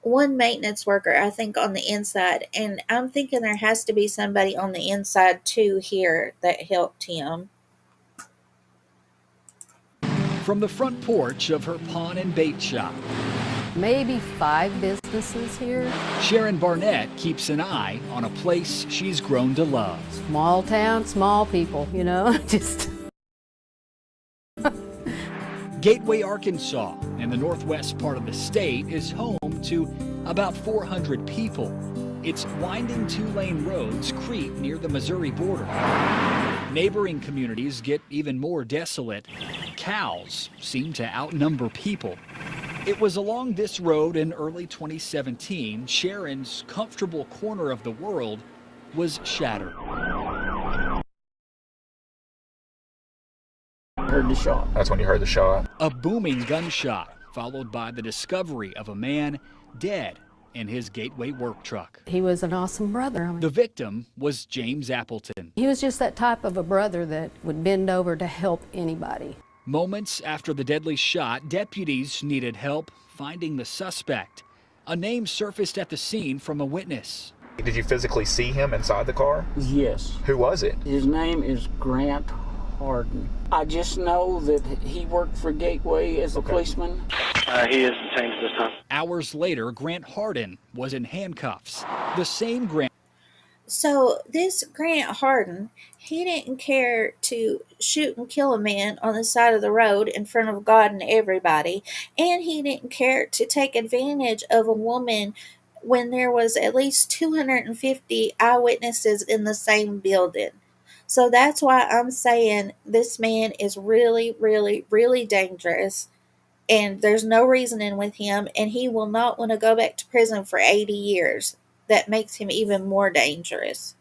1 maintenance worker, I think, on the inside. And I'm thinking there has to be somebody on the inside too here that helped him. From the front porch of her pawn and bait shop, Maybe 5 businesses here. Sharon Barnett keeps an eye on a place she's grown to love. Small town, small people, you know, just. Gateway, Arkansas, in the northwest part of the state, is home to about 400 people. Its winding 2-lane roads creep near the Missouri border. Neighboring communities get even more desolate. Cows seem to outnumber people. It was along this road in early 2017 Sharon's comfortable corner of the world was shattered. Heard the shot. That's when you heard the shot. A booming gunshot, followed by the discovery of a man dead in his Gateway work truck. He was an awesome brother. The victim was James Appleton. He was just that type of a brother that would bend over to help anybody. Moments after the deadly shot, deputies needed help finding the suspect. A name surfaced at the scene from a witness. Did you physically see him inside the car? Yes. Who was it? His name is Grant Hardin. I just know that he worked for Gateway as a policeman. He is detained this time. Hours later, Grant Hardin was in handcuffs. The same Grant. So this Grant Hardin, he didn't care to shoot and kill a man on the side of the road in front of God and everybody, and he didn't care to take advantage of a woman when there was at least 250 eyewitnesses in the same building. So that's why I'm saying this man is really, really, really dangerous, and there's no reasoning with him, and he will not want to go back to prison for 80 years. That makes him even more dangerous.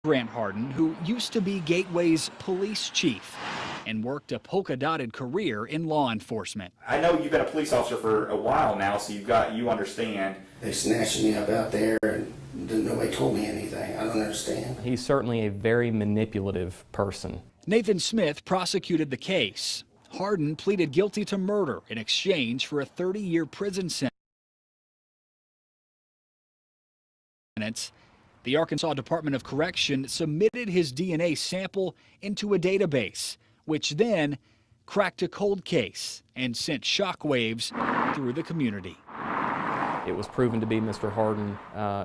Grant Hardin, who used to be Gateway's police chief and worked a polka-dotted career in law enforcement. I know you've been a police officer for a while now, so you understand. They snatched me up out there and nobody told me anything. I don't understand. He's certainly a very manipulative person. Nathan Smith prosecuted the case. Hardin pleaded guilty to murder in exchange for a 30-year prison sentence. The Arkansas Department of Correction submitted his DNA sample into a database, which then cracked a cold case and sent shockwaves through the community. it was proven to be Mr. Hardin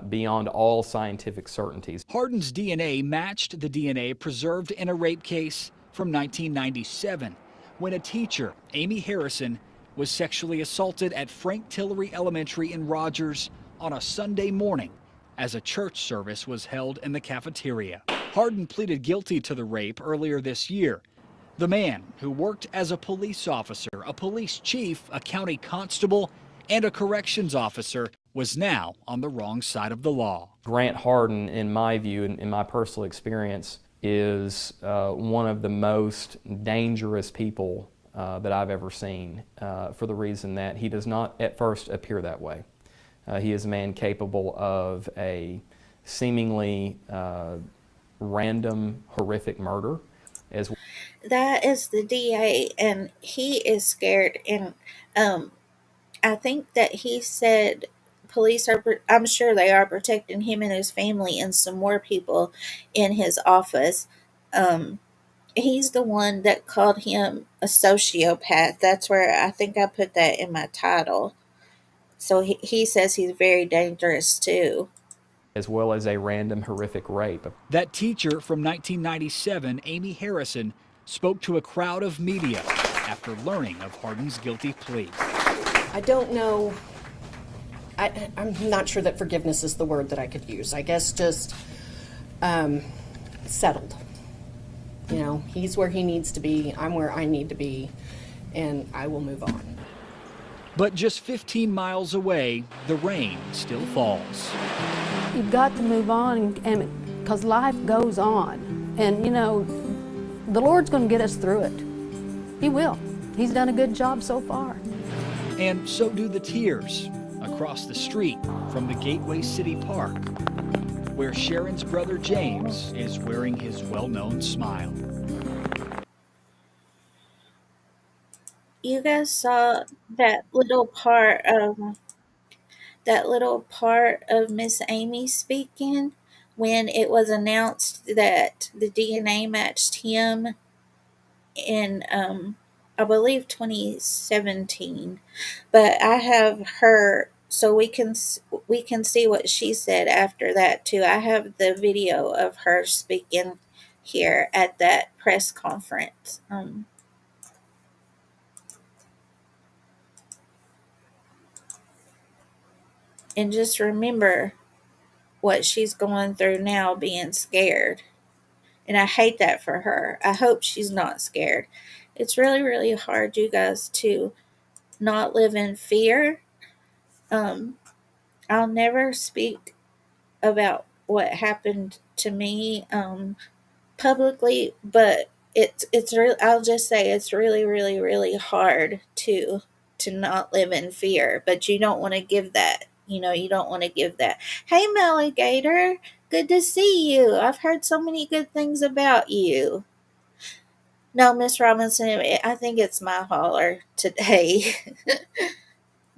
beyond all scientific certainties. Hardin's DNA matched the DNA preserved in a rape case from 1997, when a teacher, Amy Harrison, was sexually assaulted at Frank Tillery Elementary in Rogers on a Sunday morning as a church service was held in the cafeteria. Hardin pleaded guilty to the rape earlier this year. The man, who worked as a police officer, a police chief, a county constable, and a corrections officer, was now on the wrong side of the law. Grant Hardin, in my view, in my personal experience, is one of the most dangerous people that I've ever seen, for the reason that he does not at first appear that way. He is a man capable of a seemingly random, horrific murder. That is the DA, and he is scared. And I think that he said police are, I'm sure they are protecting him and his family and some more people in his office. He's the one that called him a sociopath. That's where I think I put that in my title. So he says he's very dangerous too. As well as a random, horrific rape. That teacher from 1997, Amy Harrison, spoke to a crowd of media after learning of Hardin's guilty plea. I don't know. I'm not sure that forgiveness is the word that I could use. I guess just settled. You know, he's where he needs to be, I'm where I need to be, and I will move on. But just 15 miles away, the rain still falls. You've got to move on, and because life goes on. And, you know, the Lord's going to get us through it. He will. He's done a good job so far. And so do the tears across the street from the Gateway City Park, where Sharon's brother James is wearing his well-known smile. You guys saw that little part of Miss Amy speaking when it was announced that the DNA matched him in I believe 2017. But I have her, so we can see what she said after that too. I have the video of her speaking here at that press conference. And just remember what she's going through now, being scared. And I hate that for her. I hope she's not scared. It's really, really hard, you guys, to not live in fear. I'll never speak about what happened to me publicly, but it's real. I'll just say it's really, really, really hard to not live in fear. But you don't want to give that. You know, you don't want to give that. Hey, Melligator, good to see you. I've heard so many good things about you. No, Miss Robinson, I think it's my holler today.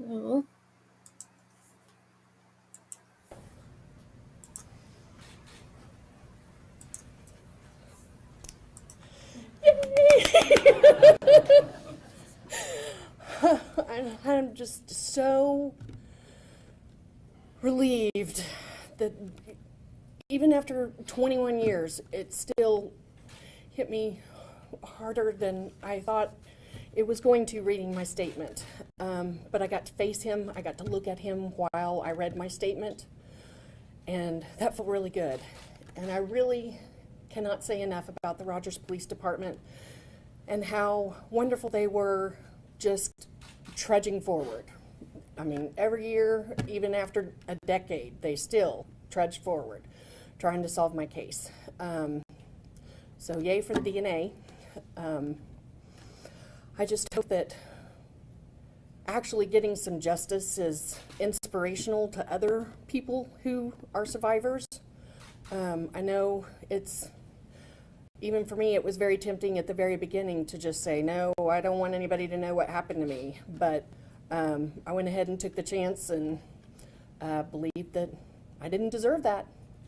Oh. I'm just so relieved that even after 21 years, it still hit me harder than I thought it was going to reading my statement. But I got to face him, I got to look at him while I read my statement, and that felt really good. And I really cannot say enough about the Rogers Police Department and how wonderful they were just trudging forward. I mean, every year, even after a decade, they still trudged forward, trying to solve my case. So yay for the DNA. I just hope that actually getting some justice is inspirational to other people who are survivors. I know it's, even for me, it was very tempting at the very beginning to just say, no, I don't want anybody to know what happened to me. But I went ahead and took the chance and believed that I didn't deserve that.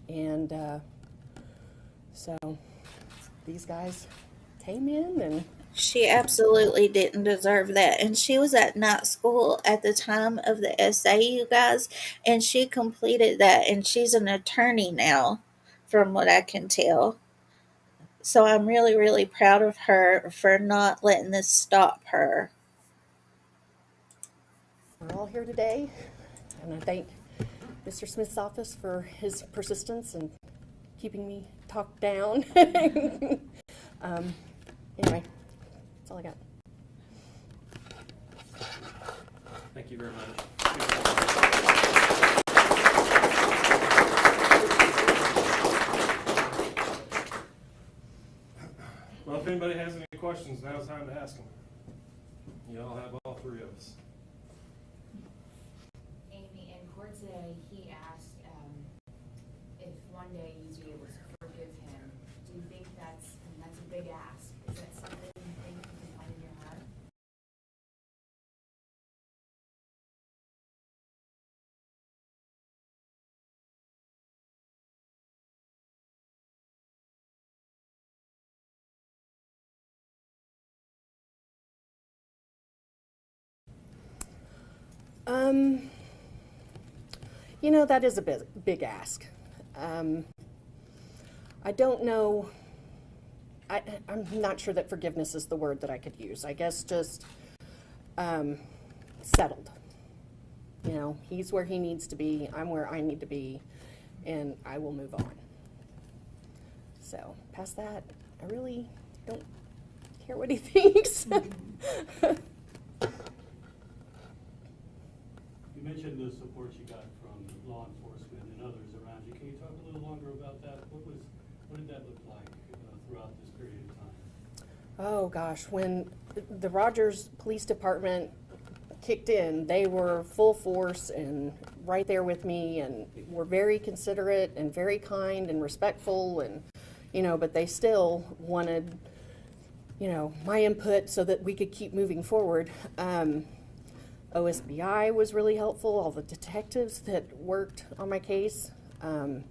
And so these guys came in and She absolutely didn't deserve that. And she was at night school at the time of the essay, you guys, and she completed that, and she's an attorney now, from what I can tell. So I'm really, really proud of her for not letting this stop her. We're all here today, and I thank Mr. Smith's office for his persistence and keeping me talked down. Anyway, that's all I got. Thank you very much. Well, if anybody has any questions, now's the time to ask them. You all have all three of us. Amy, in court today, he asked if one day you'd be able to forgive him. Do you think that's a big ask? Is that something you think you can find in your heart? You know, that is a big ask. I don't know. I'm not sure that forgiveness is the word that I could use. I guess just settled. You know, he's where he needs to be, I'm where I need to be, and I will move on. So, past that, I really don't care what he thinks. You mentioned the support you got from law enforcement and others around you. Can you talk a little longer about that? What did that look like throughout this period of time? Oh gosh, when the Rogers Police Department kicked in, they were full force and right there with me, and were very considerate and very kind and respectful, and you know, but they still wanted, you know, my input so that we could keep moving forward. OSBI was really helpful, all the detectives that worked on my case. Who am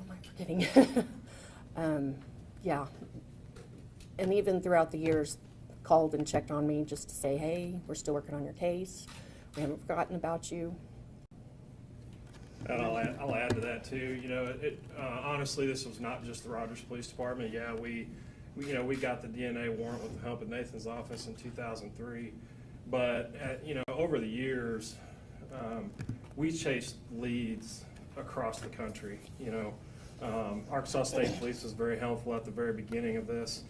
I forgetting? Yeah. And even throughout the years, called and checked on me just to say, hey, we're still working on your case. We haven't forgotten about you. And I'll add to that too. You know, honestly, this was not just the Rogers Police Department. Yeah, we got the DNA warrant with the help of Nathan's office in 2003. But you know, over the years, we chased leads across the country. You know, Arkansas State Police was very helpful at the very beginning of this.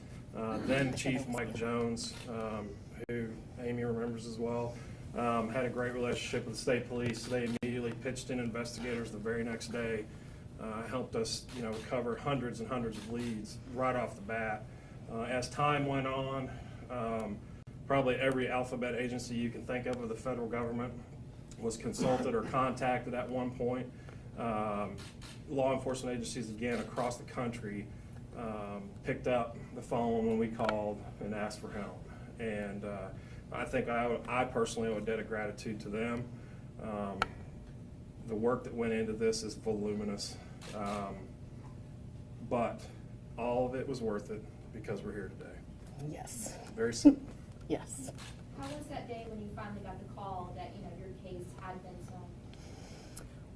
Then Chief Mike Jones, who Amy remembers as well, had a great relationship with the state police. They immediately pitched in investigators the very next day, helped us, you know, cover hundreds and hundreds of leads right off the bat. As time went on, probably every alphabet agency you can think of the federal government was consulted or contacted at one point. Law enforcement agencies, again, across the country picked up the phone when we called and asked for help. And I think I personally owe a debt of gratitude to them. The work that went into this is voluminous, but all of it was worth it because we're here today. Yes. Very simple. Yes. How was that day when you finally got the call that, you know, your case had been solved?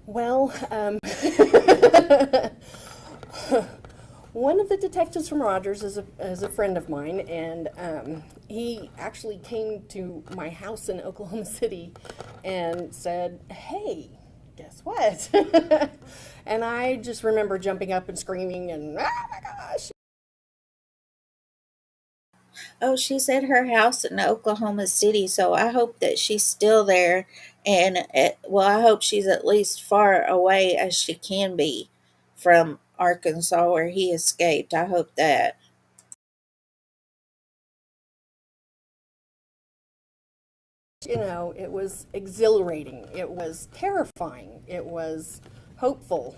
Well, one of the detectives from Rogers is a friend of mine, and he actually came to my house in Oklahoma City and said, hey, guess what? And I just remember jumping up and screaming and, oh my gosh. Oh, she's at her house in Oklahoma City, so I hope that she's still there. And, well, I hope she's at least far away as she can be from Arkansas where he escaped. I hope that. You know, it was exhilarating. It was terrifying. It was hopeful.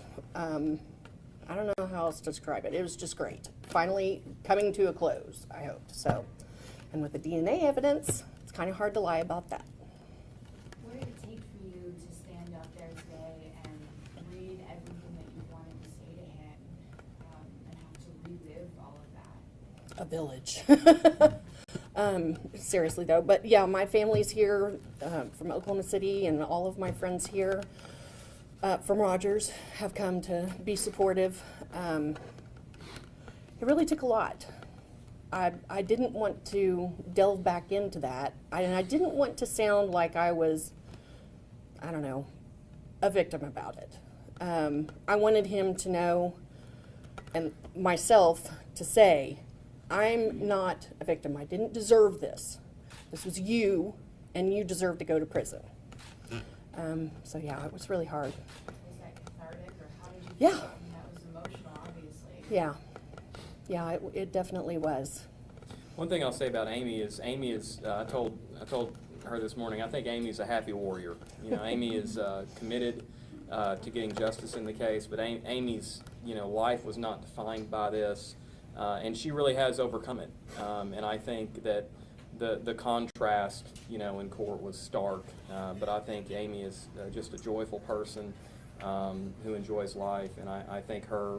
I don't know how else to describe it. It was just great. Finally coming to a close, I hoped. So, and with the DNA evidence, it's kind of hard to lie about that. What did it take for you to stand up there today and read everything that you wanted to say to him and have to relive all of that? a village. Seriously though, but yeah, my family's here from Oklahoma City, and all of my friends here from Rogers have come to be supportive. It really took a lot. I didn't want to delve back into that, and I didn't want to sound like I was, I don't know, a victim about it. I wanted him to know, and myself to say, I'm not a victim. I didn't deserve this. This was you, and you deserve to go to prison. So yeah, it was really hard. Was that cathartic, or how did you Yeah. feel? I mean, that was emotional, obviously. Yeah. Yeah, it definitely was. One thing I'll say about Amy is I told her this morning, I think Amy's a happy warrior. You know, Amy is committed to getting justice in the case, but Amy's, you know, life was not defined by this, and she really has overcome it. And I think that the contrast, you know, in court was stark, but I think Amy is just a joyful person who enjoys life, and I think her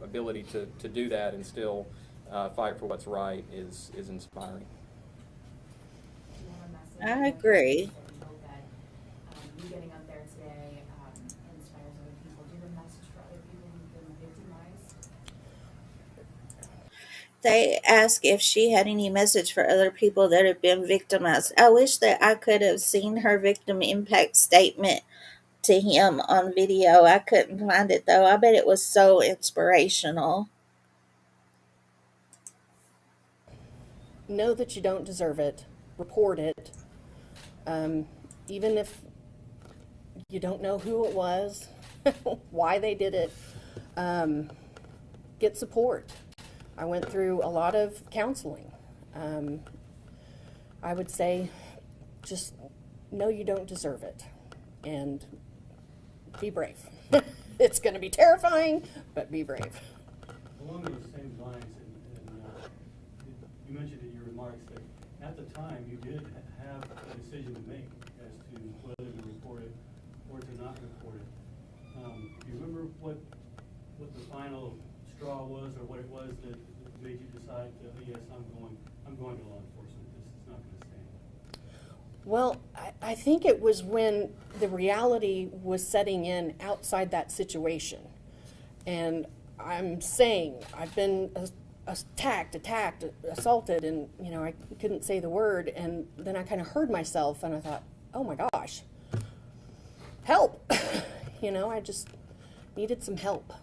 ability to do that and still fight for what's right is inspiring. Do you have a message? I agree. I hope that you getting out there today inspires other people. Do you have a message for other people who've been victimized? They asked if she had any message for other people that have been victimized. I wish that I could have seen her victim impact statement to him on video. I couldn't find it though. I bet it was so inspirational. Know that you don't deserve it. Report it. Even if you don't know who it was, why they did it, get support. I went through a lot of counseling. I would say just know you don't deserve it and be brave. It's going to be terrifying, but be brave. Along those same lines, and you mentioned in your remarks that at the time you did have a decision to make as to whether to report it or to not report it. Do you remember what the final straw was, or what it was that made you decide that, yes, I'm going to law enforcement. This is not going to stand? Well, I think it was when the reality was setting in outside that situation. And I'm saying I've been attacked, assaulted, and, you know, I couldn't say the word. And then I kind of heard myself, and I thought, oh my gosh, help. You know, I just needed some help.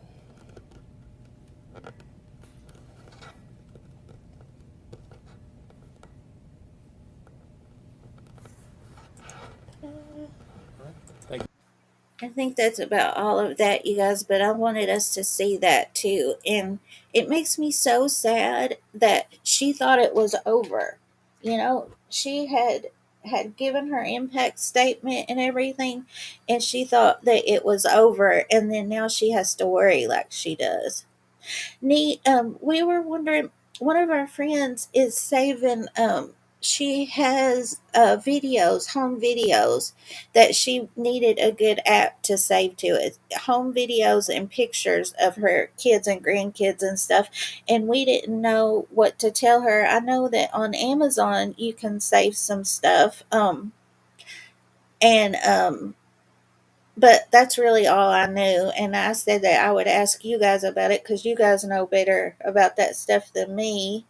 I think that's about all of that, you guys, but I wanted us to see that too. And it makes me so sad that she thought it was over. You know, she had given her impact statement and everything, and she thought that it was over, and then now she has to worry like she does. We were wondering, one of our friends is saving, she has home videos that she needed a good app to save to it. Home videos and pictures of her kids and grandkids and stuff. And we didn't know what to tell her. I know that on Amazon you can save some stuff. And but that's really all I knew. And I said that I would ask you guys about it because you guys know better about that stuff than me.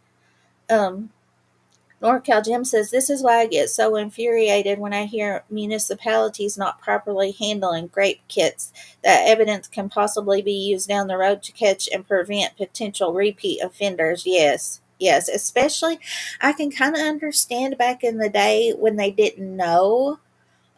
NorCal Jim says, this is why I get so infuriated when I hear municipalities not properly handling grape kits. That evidence can possibly be used down the road to catch and prevent potential repeat offenders. Yes, especially I can kind of understand back in the day when they didn't know.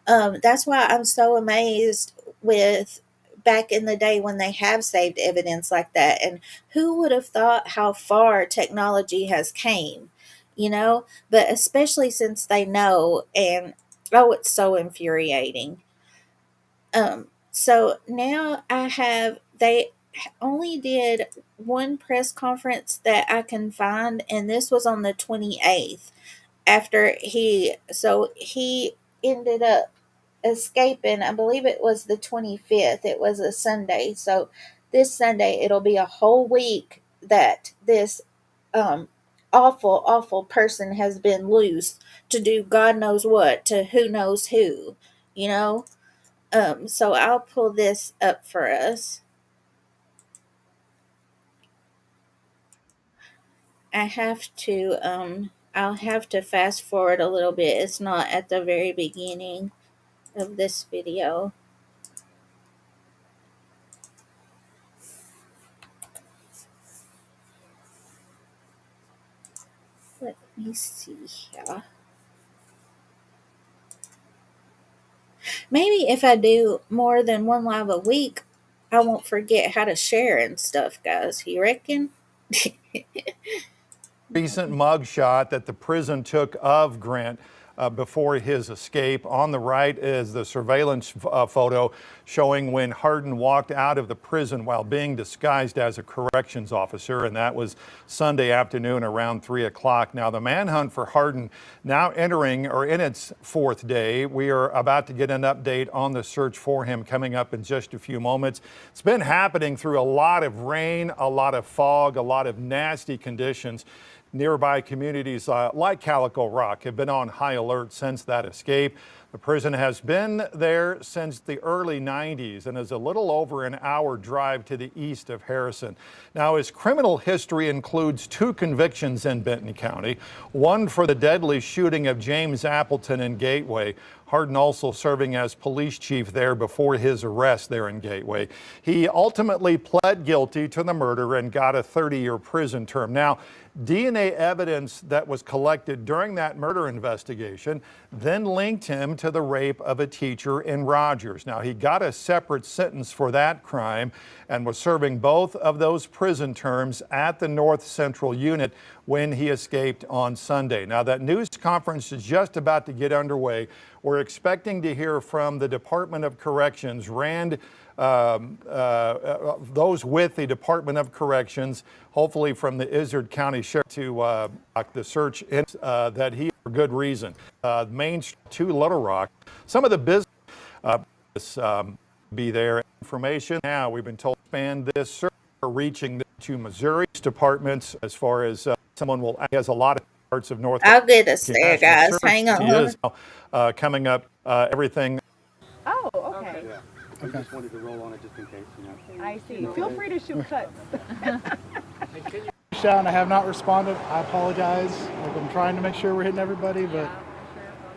That's why I'm so amazed with back in the day when they have saved evidence like that. And who would have thought how far technology has came, you know? But especially since they know, and oh, it's so infuriating. So now they only did one press conference that I can find, and this was on the 28th after he ended up escaping. I believe it was the 25th. It was a Sunday. So this Sunday, it'll be a whole week that this awful, awful person has been loose to do God knows what to who knows who, you know? So I'll pull this up for us. I'll have to fast forward a little bit. It's not at the very beginning of this video. Let me see here. Maybe if I do more than one live a week, I won't forget how to share and stuff, guys. You reckon? Recent mugshot that the prison took of Grant before his escape. On the right is the surveillance photo showing when Hardin walked out of the prison while being disguised as a corrections officer, and that was Sunday afternoon around 3 o'clock. Now, the manhunt for Hardin now entering or in its fourth day. We are about to get an update on the search for him coming up in just a few moments. It's been happening through a lot of rain, a lot of fog, a lot of nasty conditions. Nearby communities like Calico Rock have been on high alert since that escape. The prison has been there since the early 90s and is a little over an hour drive to the east of Harrison. Now, his criminal history includes 2 convictions in Benton County, one for the deadly shooting of James Appleton in Gateway. Hardin also serving as police chief there before his arrest there in Gateway. He ultimately pled guilty to the murder and got a 30-year prison term. Now, DNA evidence that was collected during that murder investigation then linked him to the rape of a teacher in Rogers. Now, he got a separate sentence for that crime and was serving both of those prison terms at the North Central Unit when he escaped on Sunday. Now, that news conference is just about to get underway. We're expecting to hear from the Department of Corrections, those with the Department of Corrections, hopefully from the Izard County Sheriff, to the search that he, for good reason. Main Street to Little Rock. Some of the business be there. Information now, we've been told to expand this search, reaching to Missouri departments as far as someone he has a lot of parts of North. I'll get us there, guys. Hang on. He is coming up, everything. Oh, okay. Yeah. I just wanted to roll on it just in case. You know. I see. Feel free to shoot cuts. And I have not responded. I apologize. Like, I'm trying to make sure we're hitting everybody, but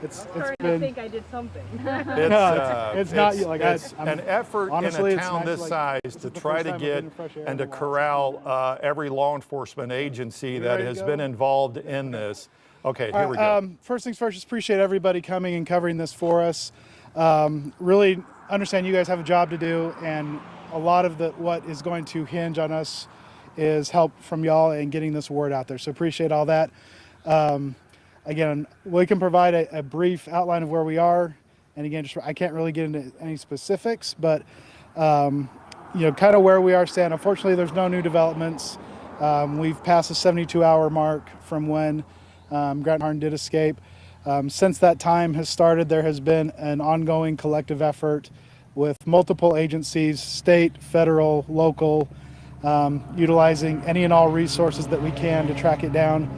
it's been. I think I did something. It's not like it's an effort honestly, in a town this size to try to get and to corral every law enforcement agency that has been involved in this. Okay, here we go. First things first, just appreciate everybody coming and covering this for us. Really understand you guys have a job to do, and a lot of what is going to hinge on us is help from y'all and getting this word out there. So appreciate all that. Again, we can provide a brief outline of where we are. And again, I can't really get into any specifics, but kind of where we are standing. Unfortunately, there's no new developments. We've passed the 72-hour mark from when Grant Hardin did escape. Since that time has started, there has been an ongoing collective effort with multiple agencies, state, federal, local, utilizing any and all resources that we can to track it down.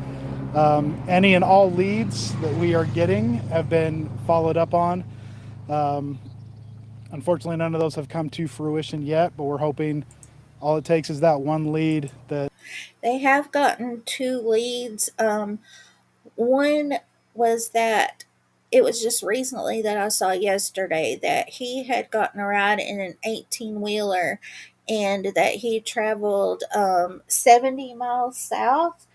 Any and all leads that we are getting have been followed up on. Unfortunately, none of those have come to fruition yet, but we're hoping all it takes is that one lead. That they have gotten 2 leads. One was that it was just recently that I saw yesterday that he had gotten a ride in an 18-wheeler and that he traveled 70 miles south.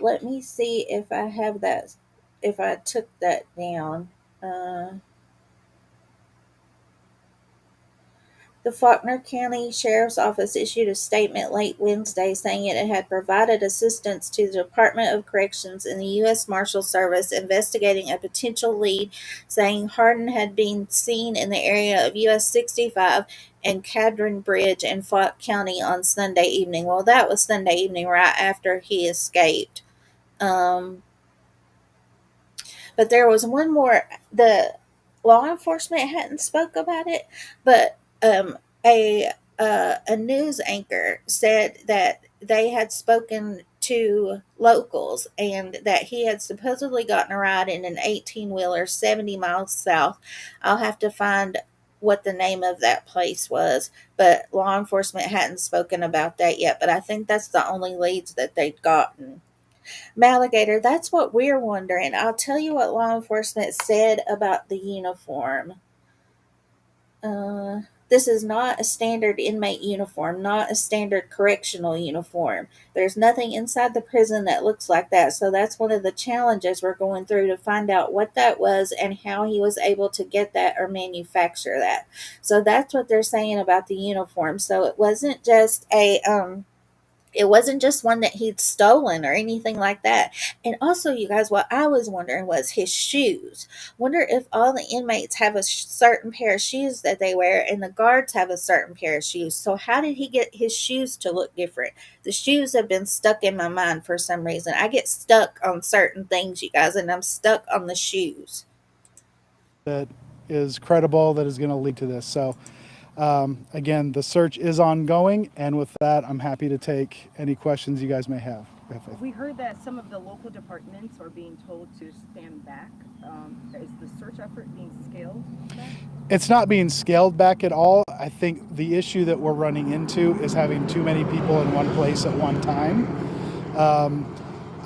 Let me see if I have that, if I took that down. The Faulkner County Sheriff's Office issued a statement late Wednesday saying it had provided assistance to the Department of Corrections and the U.S. Marshal Service investigating a potential lead, saying Hardin had been seen in the area of U.S. 65 and Cadron Bridge in Fouke County on Sunday evening. Well, that was Sunday evening right after he escaped. But there was one more. The law enforcement hadn't spoke about it, but a news anchor said that they had spoken to locals and that he had supposedly gotten a ride in an 18-wheeler 70 miles south. I'll have to find what the name of that place was, but law enforcement hadn't spoken about that yet. But I think that's the only leads that they'd gotten. Maligator, that's what we're wondering. I'll tell you what law enforcement said about the uniform. This is not a standard inmate uniform, not a standard correctional uniform. There's nothing inside the prison that looks like that. So that's one of the challenges we're going through to find out what that was and how he was able to get that or manufacture that. So that's what they're saying about the uniform. So it wasn't just one that he'd stolen or anything like that. And also, you guys, what I was wondering was his shoes. Wonder if all the inmates have a certain pair of shoes that they wear and the guards have a certain pair of shoes. So how did he get his shoes to look different? The shoes have been stuck in my mind for some reason. I get stuck on certain things, you guys, and I'm stuck on the shoes. That is credible, that is going to lead to this. So again, the search is ongoing, and with that, I'm happy to take any questions you guys may have. We heard that some of the local departments are being told to stand back. Is the search effort being scaled back? It's not being scaled back at all. I think the issue that we're running into is having too many people in one place at one time.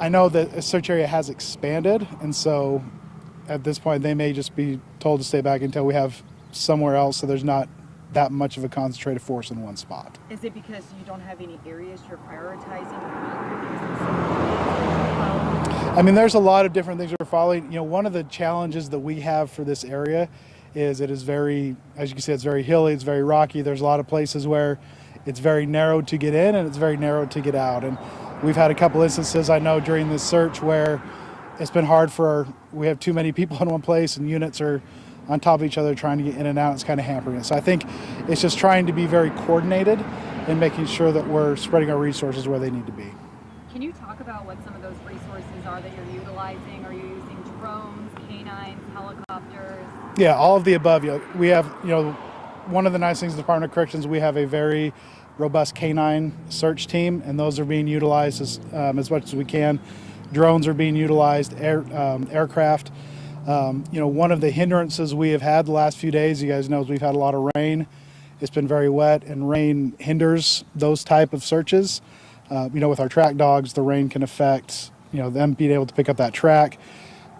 I know that a search area has expanded, and so at this point, they may just be told to stay back until we have somewhere else, so there's not that much of a concentrated force in one spot. Is it because you don't have any areas you're prioritizing? I mean, there's a lot of different things we're following. You know, one of the challenges that we have for this area is it is very, as you can see, it's very hilly, it's very rocky. There's a lot of places where it's very narrow to get in and it's very narrow to get out. And we've had a couple instances, I know, during this search where it's been hard we have too many people in one place and units are on top of each other trying to get in and out. It's kind of hampering it. So I think it's just trying to be very coordinated and making sure that we're spreading our resources where they need to be. Can you talk about what some of those resources are that you're utilizing? Are you using drones, canines, helicopters? Yeah, all of the above. We have, one of the nice things in the Department of Corrections, we have a very robust canine search team, and those are being utilized as much as we can. Drones are being utilized, aircraft. One of the hindrances we have had the last few days, you guys know, is we've had a lot of rain. It's been very wet, and rain hinders those type of searches. With our track dogs, the rain can affect, them being able to pick up that track.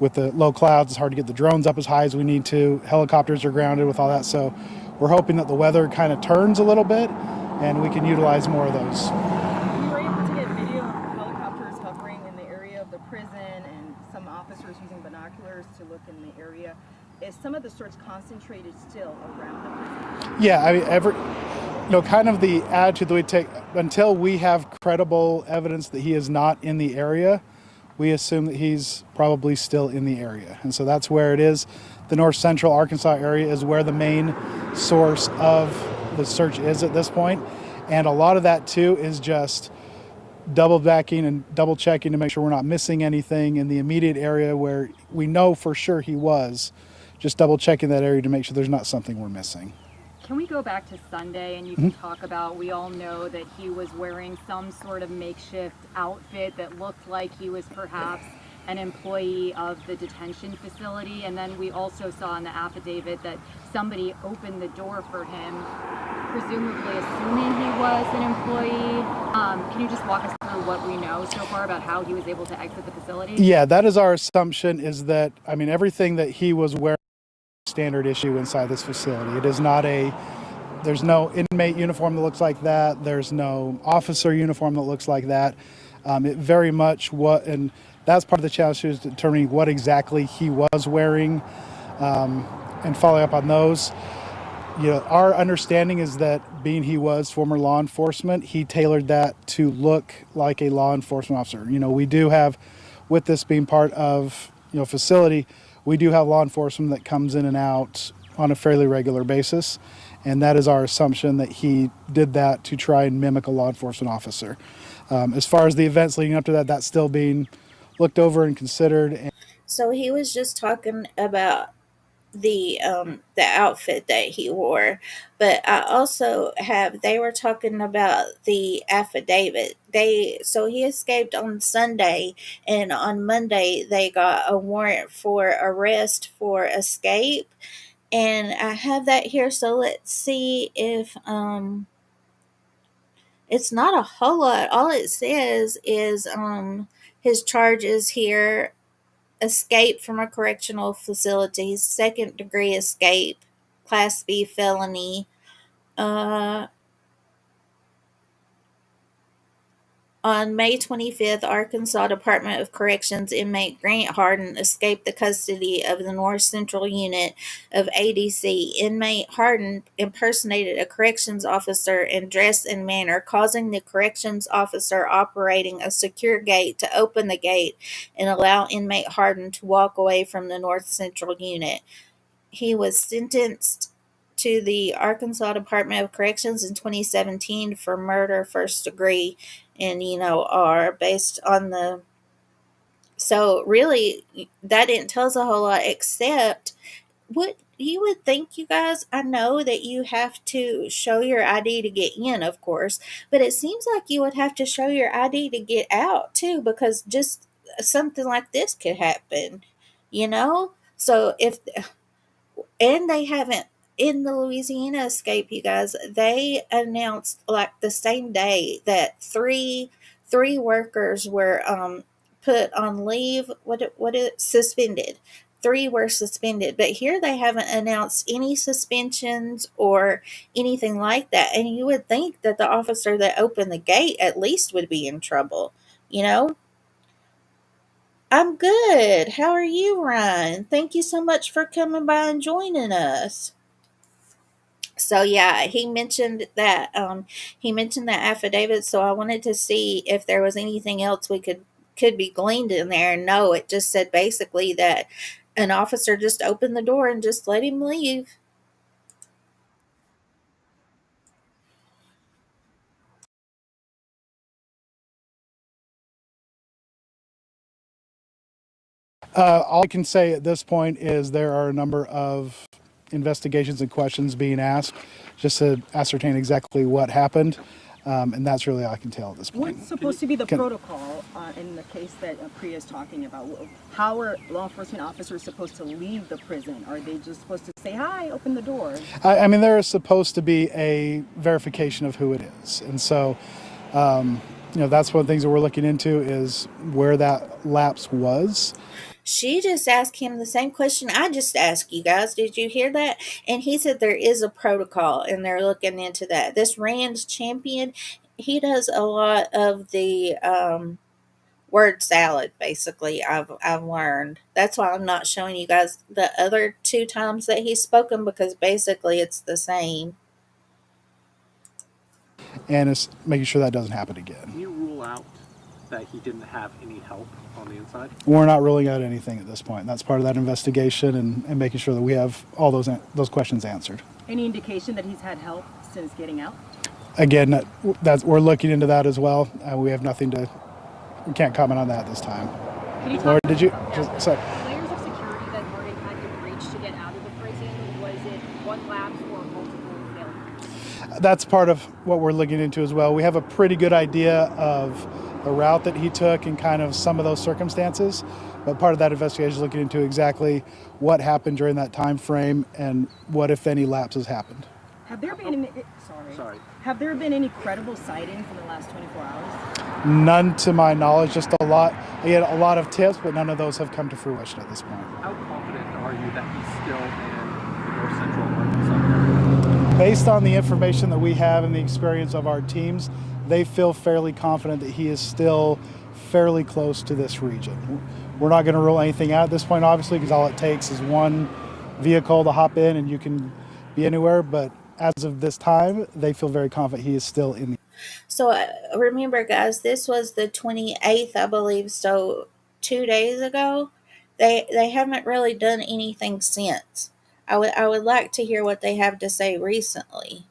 With the low clouds, it's hard to get the drones up as high as we need to. Helicopters are grounded with all that. So we're hoping that the weather kind of turns a little bit and we can utilize more of those. We were able to get video of helicopters hovering in the area of the prison and some officers using binoculars to look in the area. Is some of the search concentrated still around the prison? Yeah, I mean, kind of the attitude that we take until we have credible evidence that he is not in the area, we assume that he's probably still in the area. And so that's where it is. The north central Arkansas area is where the main source of the search is at this point. And a lot of that too is just double backing and double checking to make sure we're not missing anything in the immediate area where we know for sure he was. Just double checking that area to make sure there's not something we're missing. Can we go back to Sunday and you can talk about, we all know that he was wearing some sort of makeshift outfit that looked like he was perhaps an employee of the detention facility, and then we also saw in the affidavit that somebody opened the door for him, presumably assuming he was an employee. Can you just walk us through what we know so far about how he was able to exit the facility? Yeah, that is our assumption, is that, everything that he was wearing standard issue inside this facility. It is not there's no inmate uniform that looks like that. There's no officer uniform that looks like that. It very much and that's part of the challenge, is determining what exactly he was wearing and following up on those. Our understanding is that being he was former law enforcement, he tailored that to look like a law enforcement officer. We do have, with this being part of, facility, we do have law enforcement that comes in and out on a fairly regular basis, and that is our assumption that he did that to try and mimic a law enforcement officer. As far as the events leading up to that, that's still being looked over and considered. So he was just talking about the outfit that he wore. But I also have, they were talking about the affidavit. He escaped on Sunday, and on Monday they got a warrant for arrest for escape. And I have that here, so let's see if it's not a whole lot. All it says is his charges here: escape from a correctional facility, second degree escape, class B felony. Uh, on May 25th, Arkansas Department of Corrections inmate Grant Hardin escaped the custody of the North Central Unit of ADC. Inmate Hardin impersonated a corrections officer in dress and manner, causing the corrections officer operating a secure gate to open the gate and allow inmate Hardin to walk away from the North Central Unit. He was sentenced to the Arkansas Department of Corrections in 2017 for murder first degree and, R, based on the. So, really, that didn't tell us a whole lot, except what you would think, you guys. I know that you have to show your ID to get in, of course, but it seems like you would have to show your ID to get out, too, because just something like this could happen, So, and they haven't, in the Louisiana escape, you guys, they announced like the same day that three workers were put on leave. Suspended. Three were suspended, but here they haven't announced any suspensions or anything like that. And you would think that the officer that opened the gate at least would be in trouble, you know? I'm good. How are you, Ryan? Thank you so much for coming by and joining us. So yeah, he mentioned that affidavit, so I wanted to see if there was anything else we could be gleaned in there. And no, it just said basically that an officer just opened the door and just let him leave. All I can say at this point is there are a number of investigations and questions being asked just to ascertain exactly what happened. And that's really all I can tell at this point. What's supposed to be the protocol in the case that Priya is talking about? How are law enforcement officers supposed to leave the prison? Are they just supposed to say, hi, open the door? I mean, there is supposed to be a verification of who it is. And so, that's one of the things that we're looking into is where that lapse was. She just asked him the same question I just asked you guys. Did you hear that? And he said there is a protocol and they're looking into that. This Rand champion, he does a lot of the word salad, basically. I've learned. That's why I'm not showing you guys the other two times that he's spoken, because basically it's the same. And it's making sure that doesn't happen again. Can you rule out that he didn't have any help on the inside? We're not ruling out anything at this point. That's part of that investigation and making sure that we have all those questions answered. Any indication that he's had help since getting out? Again, we're looking into that as well. We have we can't comment on that this time. Laura, did you? Sorry. Layers of security that Hardin had to breach to get out of the prison, was it one lapse or multiple failures? That's part of what we're looking into as well. We have a pretty good idea of the route that he took and kind of some of those circumstances, but part of that investigation is looking into exactly what happened during that time frame and what, if any, lapses happened. Have there been Have there been any credible sightings in the last 24 hours? None to my knowledge, just a lot. He had a lot of tips, but none of those have come to fruition at this point. How confident are you that he's still in the North Central Arkansas area? Based on the information that we have and the experience of our teams, they feel fairly confident that he is still fairly close to this region. We're not going to rule anything out at this point, obviously, because all it takes is one vehicle to hop in and you can be anywhere. But as of this time, they feel very confident he is still in the. So remember, guys, this was the 28th, I believe. So 2 days ago, they haven't really done anything since. I would like to hear what they have to say recently.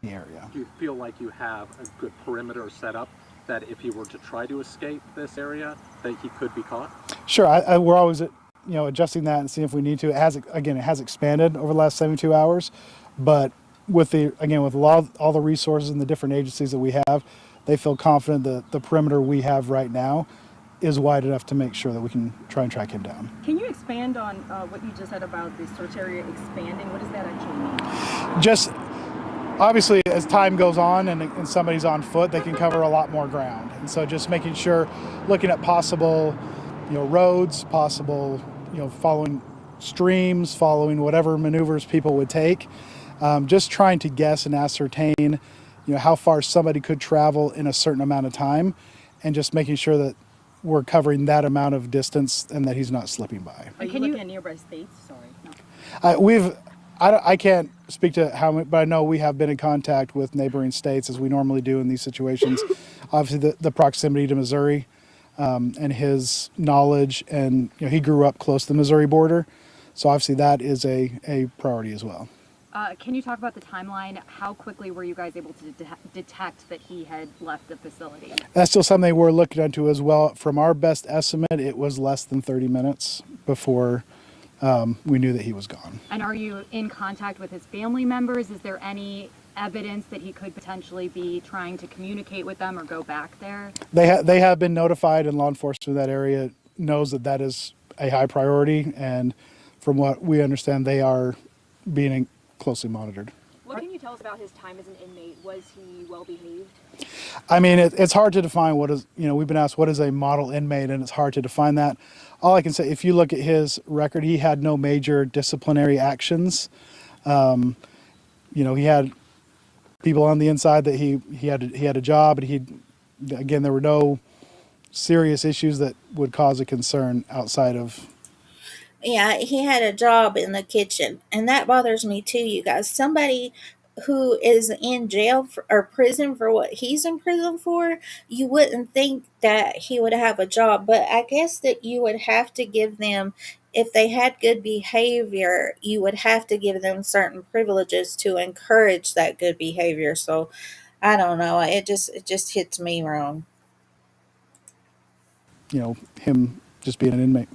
Area. Do you feel like you have a good perimeter set up that if he were to try to escape this area, that he could be caught? Sure, we're always adjusting that and seeing if we need to. It has expanded over the last 72 hours, but with all the resources and the different agencies that we have, they feel confident that the perimeter we have right now is wide enough to make sure that we can try and track him down. Can you expand on what you just said about the search area expanding? What does that actually mean? Just obviously, as time goes on and somebody's on foot, they can cover a lot more ground. And so just making sure, looking at possible, roads, possible, following streams, following whatever maneuvers people would take, just trying to guess and ascertain, how far somebody could travel in a certain amount of time, and just making sure that we're covering that amount of distance and that he's not slipping by. Are you looking at nearby states? Sorry. No. I can't speak to how many, but I know we have been in contact with neighboring states, as we normally do in these situations. Obviously, the proximity to Missouri and his knowledge, and he grew up close to the Missouri border, so obviously that is a priority as well. Can you talk about the timeline? How quickly were you guys able to detect that he had left the facility? That's still something we're looking into as well. From our best estimate, it was less than 30 minutes before we knew that he was gone. And are you in contact with his family members? Is there any evidence that he could potentially be trying to communicate with them or go back there? They have been notified, and law enforcement in that area knows that is a high priority, and from what we understand, they are being closely monitored. What can you tell us about his time as an inmate? Was he well behaved? I mean, it's hard to define what is, we've been asked what is a model inmate, and it's hard to define that. All I can say, if you look at his record, he had no major disciplinary actions. He had people on the inside that he had a job, and there were no serious issues that would cause a concern outside of. Yeah, he had a job in the kitchen, and that bothers me too, you guys. Somebody who is in jail or prison for what he's in prison for, you wouldn't think that he would have a job, but I guess that you would have to give them, if they had good behavior, you would have to give them certain privileges to encourage that good behavior. So I don't know. It just hits me wrong. Him just being an inmate.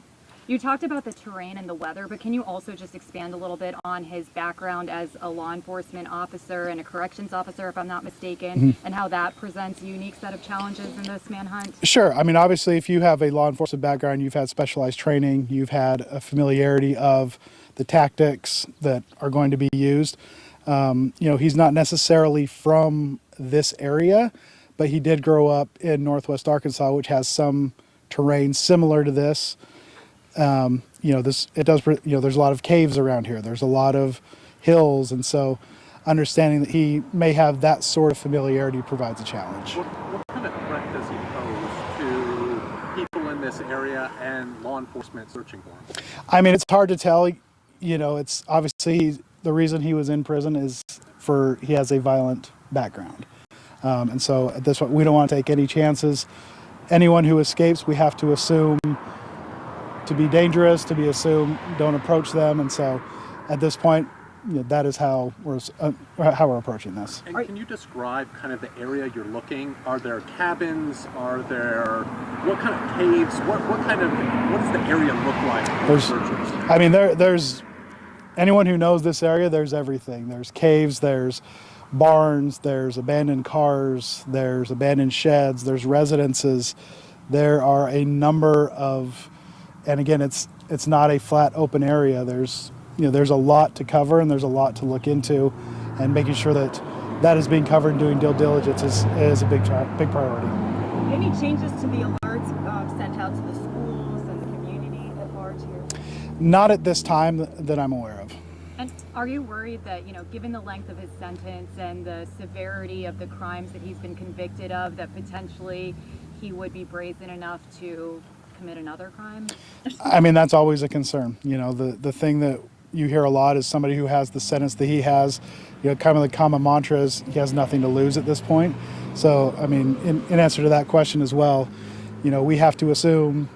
You talked about the terrain and the weather, but can you also just expand a little bit on his background as a law enforcement officer and a corrections officer, if I'm not mistaken, and how that presents a unique set of challenges in this manhunt? Sure. I mean, obviously, if you have a law enforcement background, you've had specialized training, you've had a familiarity of the tactics that are going to be used. He's not necessarily from this area, but he did grow up in Northwest Arkansas, which has some terrain similar to this. There's a lot of caves around here. There's a lot of hills, and so understanding that he may have that sort of familiarity provides a challenge. What kind of threat does he pose to people in this area and law enforcement searching for him? I mean, it's hard to tell. It's obviously the reason he was in prison is he has a violent background, and so at this point, we don't want to take any chances. Anyone who escapes, we have to assume to be dangerous, to be assumed, don't approach them, and so at this point, that is how we're approaching this. And can you describe kind of the area you're looking? Are there cabins? What kind of caves? What does the area look like? There's anyone who knows this area, there's everything. There's caves, there's barns, there's abandoned cars, there's abandoned sheds, there's residences. There are a number of, and again, it's not a flat open area. There's a lot to cover, and there's a lot to look into, and making sure that is being covered and doing due diligence is a big priority. Any changes to the alerts sent out to the schools and the community at large here? Not at this time that I'm aware of. And are you worried that, given the length of his sentence and the severity of the crimes that he's been convicted of, that potentially he would be brazen enough to commit another crime? I mean, that's always a concern. The thing that you hear a lot is somebody who has the sentence that he has, kind of the common mantra is he has nothing to lose at this point. So, I mean, in answer to that question as well, we have to assume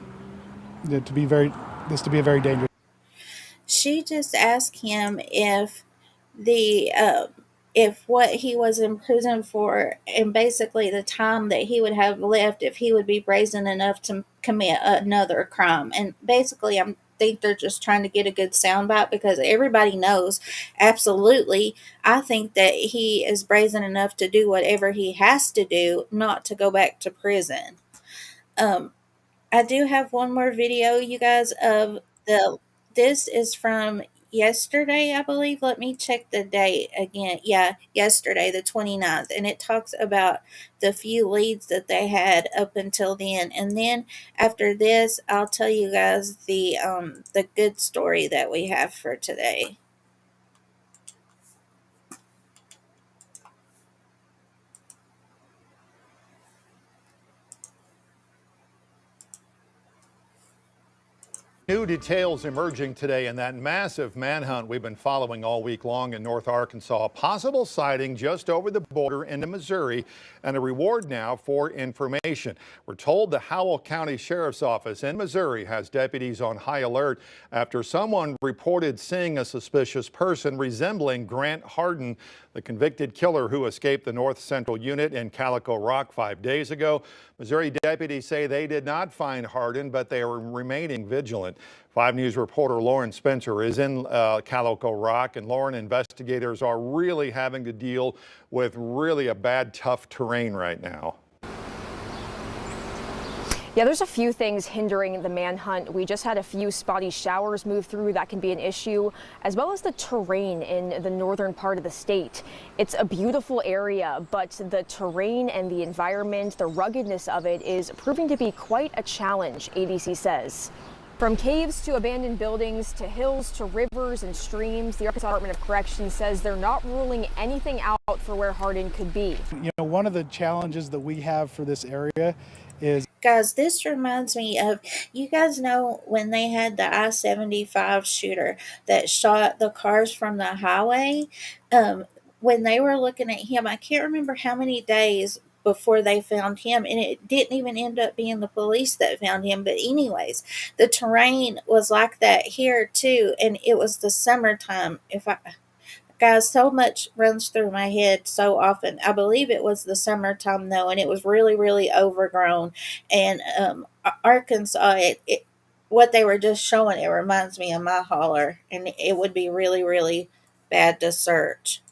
that to be a very dangerous. She just asked him if what he was in prison for, and basically the time that he would have left, if he would be brazen enough to commit another crime. And basically, think they're just trying to get a good soundbite because everybody knows absolutely. I think that he is brazen enough to do whatever he has to do not to go back to prison. I do have one more video, you guys, of the this is from yesterday, I believe. Let me check the date again. Yeah, yesterday, the 29th, and it talks about the few leads that they had up until then. And then after this, I'll tell you guys the good story that we have for today. New details emerging today in that massive manhunt we've been following all week long in North Arkansas. A possible sighting just over the border into Missouri and a reward now for information. We're told the Howell County Sheriff's Office in Missouri has deputies on high alert after someone reported seeing a suspicious person resembling Grant Hardin, the convicted killer who escaped the North Central Unit in Calico Rock 5 days ago. Missouri deputies say they did not find Hardin, but they are remaining vigilant. 5 News reporter Lauren Spencer is in Calico Rock. And Lauren, investigators are really having to deal with really a bad, tough terrain right now. Yeah, there's a few things hindering the manhunt. We just had a few spotty showers move through. That can be an issue, as well as the terrain in the northern part of the state. It's a beautiful area, but the terrain and the environment, the ruggedness of it is proving to be quite a challenge, ADC says. From caves to abandoned buildings to hills to rivers and streams, the Arkansas Department of Corrections says they're not ruling anything out for where Hardin could be. You know, one of the challenges that we have for this area is, guys, this reminds me of, you guys know when they had the I-75 shooter that shot the cars from the highway, when they were looking at him, I can't remember how many days before they found him, and it didn't even end up being the police that found him. But anyways, the terrain was like that here too, and it was the summertime. Guys, so much runs through my head so often. I believe it was the summertime though, and it was really, really overgrown. And Arkansas, what they were just showing, it reminds me of my holler, and it would be really, really bad to search.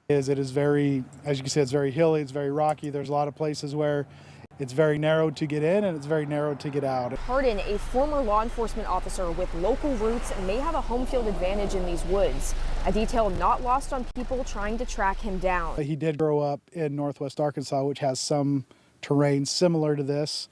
it is very, as you can see, it's very hilly, it's very rocky. There's a lot of places where it's very narrow to get in and it's very narrow to get out. Hardin, a former law enforcement officer with local roots, may have a home field advantage in these woods. A detail not lost on people trying to track him down. He did grow up in northwest Arkansas, which has some terrain similar to this.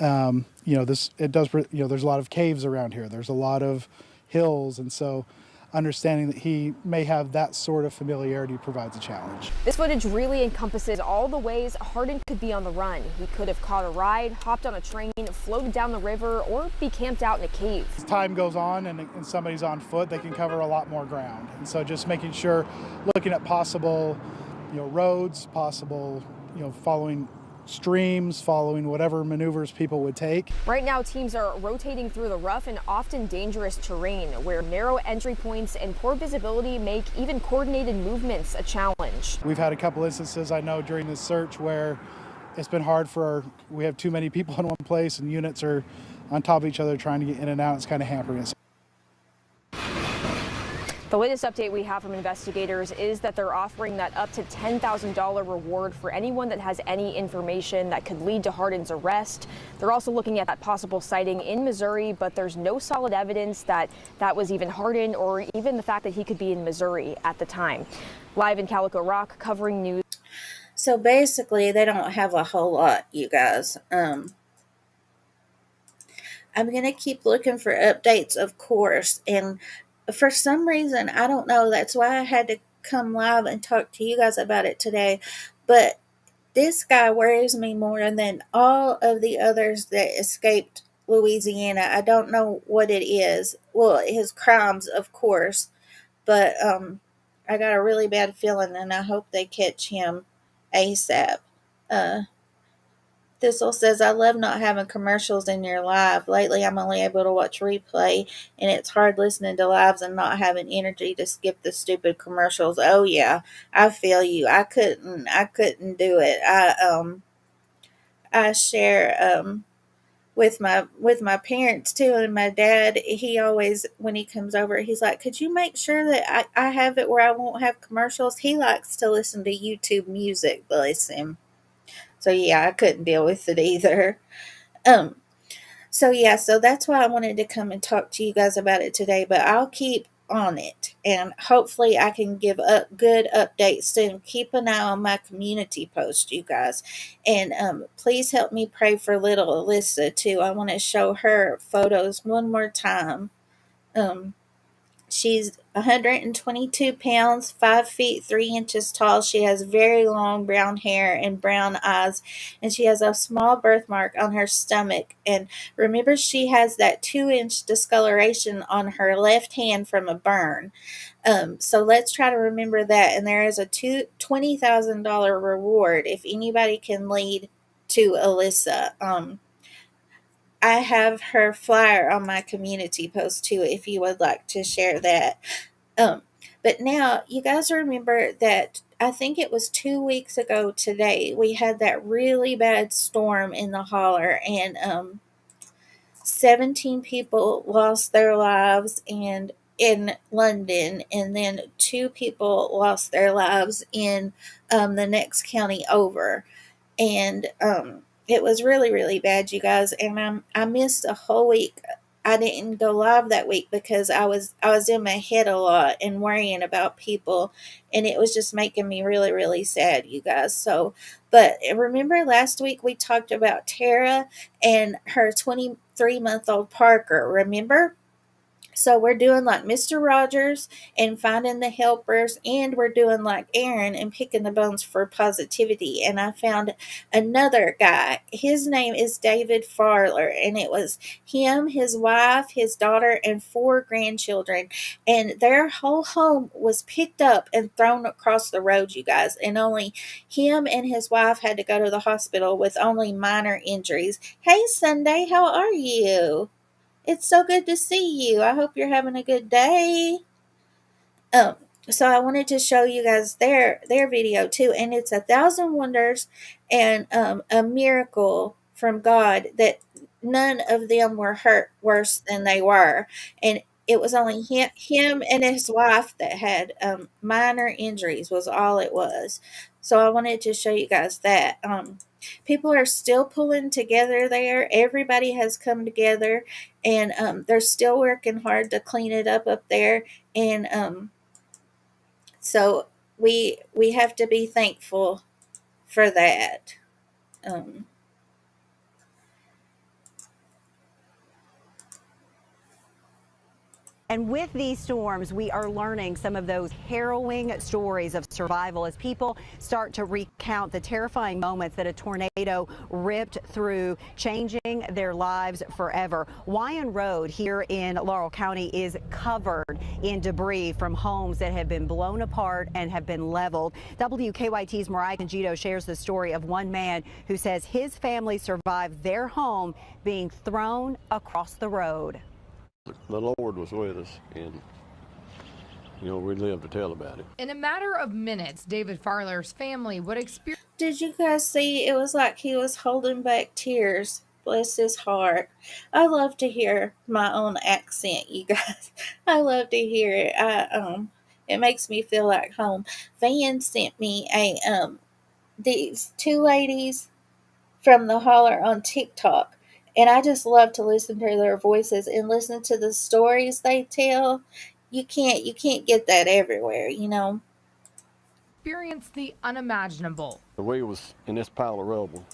You know, there's a lot of caves around here. There's a lot of hills, and so understanding that he may have that sort of familiarity provides a challenge. This footage really encompasses all the ways Hardin could be on the run. He could have caught a ride, hopped on a train, floated down the river, or be camped out in a cave. As time goes on and somebody's on foot, they can cover a lot more ground. And so just making sure, looking at possible, roads, possible, following streams, following whatever maneuvers people would take. Right now, teams are rotating through the rough and often dangerous terrain where narrow entry points and poor visibility make even coordinated movements a challenge. We've had a couple instances, I know, during this search where it's been hard we have too many people in one place and units are on top of each other trying to get in and out. It's kind of hampering us. The latest update we have from investigators is that they're offering that up to $10,000 reward for anyone that has any information that could lead to Hardin's arrest. They're also looking at that possible sighting in Missouri, but there's no solid evidence that that was even Hardin or even the fact that he could be in Missouri at the time. Live in Calico Rock, covering news. So basically, they don't have a whole lot, you guys. I'm going to keep looking for updates, of course, and for some reason, I don't know, that's why I had to come live and talk to you guys about it today. But this guy worries me more than all of the others that escaped Louisiana. I don't know what it is. Well, his crimes, of course. But I got a really bad feeling, and I hope they catch him ASAP. Thistle says, I love not having commercials in your live. Lately, I'm only able to watch replay, and it's hard listening to lives and not having energy to skip the stupid commercials. Oh yeah, I feel you. I couldn't do it. I share with my parents too, and my dad, he always, when he comes over, he's like, could you make sure that I have it where I won't have commercials? He likes to listen to YouTube music, bless him. So yeah, I couldn't deal with it either. um so yeah, so that's why I wanted to come and talk to you guys about it today, but I'll keep on it, and hopefully I can give up good updates soon. Keep an eye on my community post, you guys, and please help me pray for little Alyssa too. I want to show her photos one more time. um She's 122 pounds, 5 feet 3 inches tall. She has very long brown hair and brown eyes, and she has a small birthmark on her stomach. And remember, she has that 2-inch discoloration on her left hand from a burn. So let's try to remember that. And there is a $20,000 reward if anybody can lead to Alyssa. I have her flyer on my community post too, if you would like to share that. Um, but now you guys remember that I think it was 2 weeks ago today, we had that really bad storm in the holler, and 17 people lost their lives and in London, and then 2 people lost their lives in the next county over. And it was really really bad, you guys, and I missed a whole week. I didn't go live that week because I was in my head a lot and worrying about people, and it was just making me really really sad, you guys. So, but remember last week we talked about Tara and her 23-month-old Parker, remember? So we're doing like Mr. Rogers and finding the helpers, and we're doing like Aaron and picking the bones for positivity. And I found another guy. His name is David Farler, and it was him, his wife, his daughter, and 4 grandchildren. And their whole home was picked up and thrown across the road, you guys. And only him and his wife had to go to the hospital with only minor injuries. Hey, Sunday, how are you? It's so good to see you. I hope you're having a good day. Um, so I wanted to show you guys their video too, and it's 1,000 wonders and a miracle from God that none of them were hurt worse than they were, and it was only him and his wife that had minor injuries was all it was. So I wanted to show you guys that. People are still pulling together there. Everybody has come together, and they're still working hard to clean it up there. And so we have to be thankful for that. Um, And with these storms, we are learning some of those harrowing stories of survival as people start to recount the terrifying moments that a tornado ripped through, changing their lives forever. Wyan Road here in Laurel County is covered in debris from homes that have been blown apart and have been leveled. WKYT's Mariah Conjito shares the story of one man who says his family survived their home being thrown across the road. The Lord was with us, and we live to tell about it. In a matter of minutes, David Farler's family would experience. Did you guys see? It was like he was holding back tears. Bless his heart. I love to hear my own accent, you guys. I love to hear it. It makes me feel like home. Van sent me these 2 ladies from the holler on TikTok. And I just love to listen to their voices and listen to the stories they tell. You can't get that everywhere, Experience the unimaginable. We was in this pile of rubble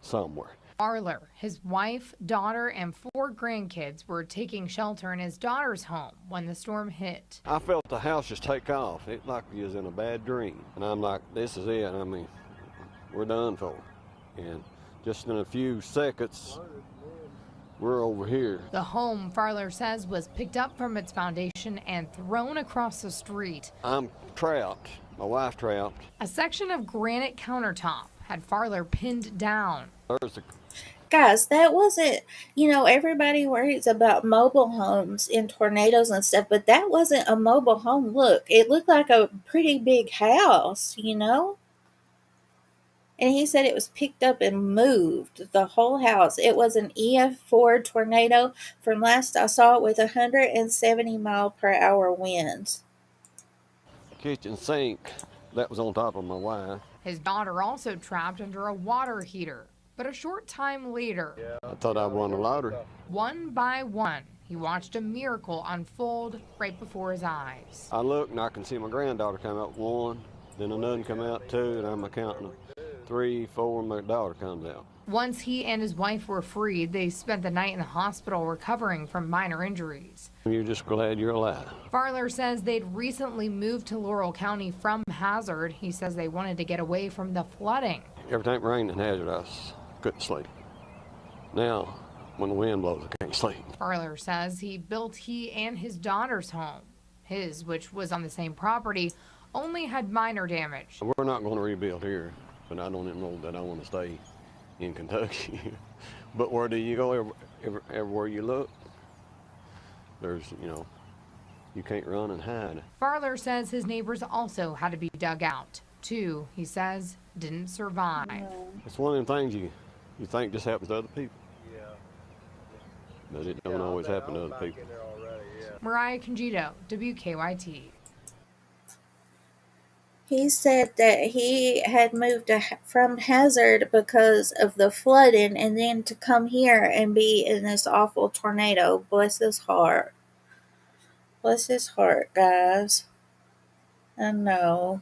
somewhere. Farler, his wife, daughter, and 4 grandkids were taking shelter in his daughter's home when the storm hit. I felt the house just take off. It like you was in a bad dream. And I'm like, this is it. I mean, we're done for. And just in a few seconds, we're over here. The home, Farler says, was picked up from its foundation and thrown across the street. I'm trapped. My wife trapped. A section of granite countertop had Farler pinned down. Guys, that wasn't, everybody worries about mobile homes in tornadoes and stuff, but that wasn't a mobile home. Look, it looked like a pretty big house, and he said it was picked up and moved, the whole house. It was an EF4 tornado from last I saw, with 170-mile-per-hour winds. Kitchen sink that was on top of my wife. His daughter also trapped under a water heater. But a short time later, I thought I won the lottery. one by one, he watched a miracle unfold right before his eyes. I look and I can see my granddaughter come out one, then another come out two, and I'm counting 3, 4, and my daughter comes out. Once he and his wife were freed, they spent the night in the hospital recovering from minor injuries. You're just glad you're alive. Farler says they'd recently moved to Laurel County from Hazard. He says they wanted to get away from the flooding. Every time it rained in Hazard, I couldn't sleep. Now, when the wind blows, I can't sleep. Farler says he built he and his daughter's home. His, which was on the same property, only had minor damage. We're not going to rebuild here, but I don't even know that I want to stay in Kentucky. But where do you go? Everywhere you look, there's, you can't run and hide. Farler says his neighbors also had to be dug out. 2, he says, didn't survive. It's one of them things you think just happens to other people. Yeah. But it don't always happen to other people. Mariah Congito, WKYT. He said that he had moved from Hazard because of the flooding, and then to come here and be in this awful tornado. Bless his heart. Bless his heart, guys. I know.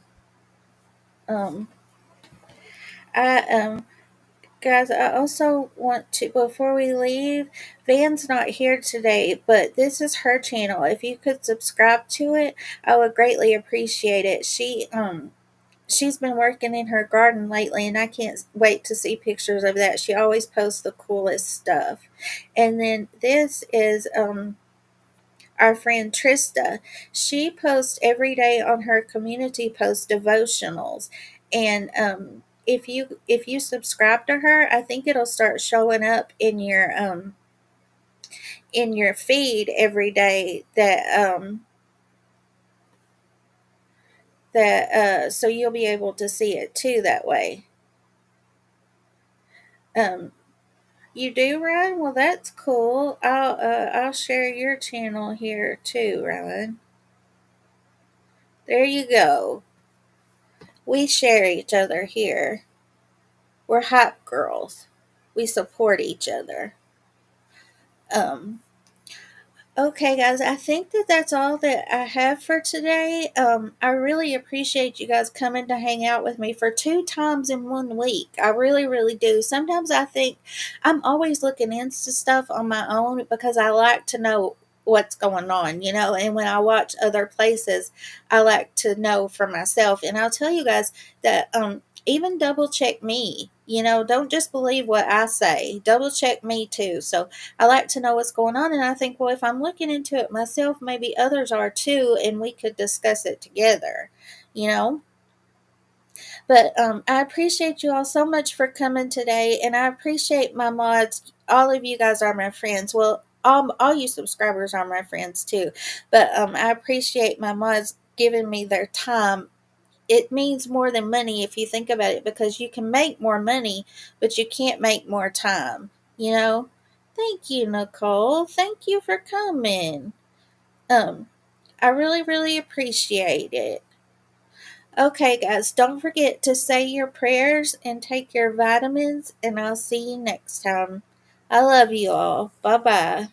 Guys, I also want to, before we leave, Van's not here today, but this is her channel. If you could subscribe to it, I would greatly appreciate it. She's been working in her garden lately, and I can't wait to see pictures of that. She always posts the coolest stuff. And then this is our friend Trista. She posts every day on her community post devotionals, and if you subscribe to her, I think it'll start showing up in your feed every day, so you'll be able to see it too that way. You do, Ryan? Well, that's cool. I'll share your channel here too, Ryan. There you go. We share each other here. We're hype girls. We support each other. Okay, guys, I think that's all that I have for today. I really appreciate you guys coming to hang out with me for 2 times in 1 week. I really, really do. Sometimes I think I'm always looking into stuff on my own because I like to know what's going on, and when I watch other places, I like to know for myself. And I'll tell you guys that even double check me. Don't just believe what I say. Double check me too. So I like to know what's going on, and I think, well, if I'm looking into it myself, maybe others are too, and we could discuss it together, But I appreciate you all so much for coming today, and I appreciate my mods. All of you guys are my friends. Well, all you subscribers are my friends too. But I appreciate my mods giving me their time. It means more than money if you think about it, because you can make more money, but you can't make more time, Thank you, Nicole. Thank you for coming. I really, really appreciate it. Okay, guys, don't forget to say your prayers and take your vitamins, and I'll see you next time. I love you all. Bye-bye.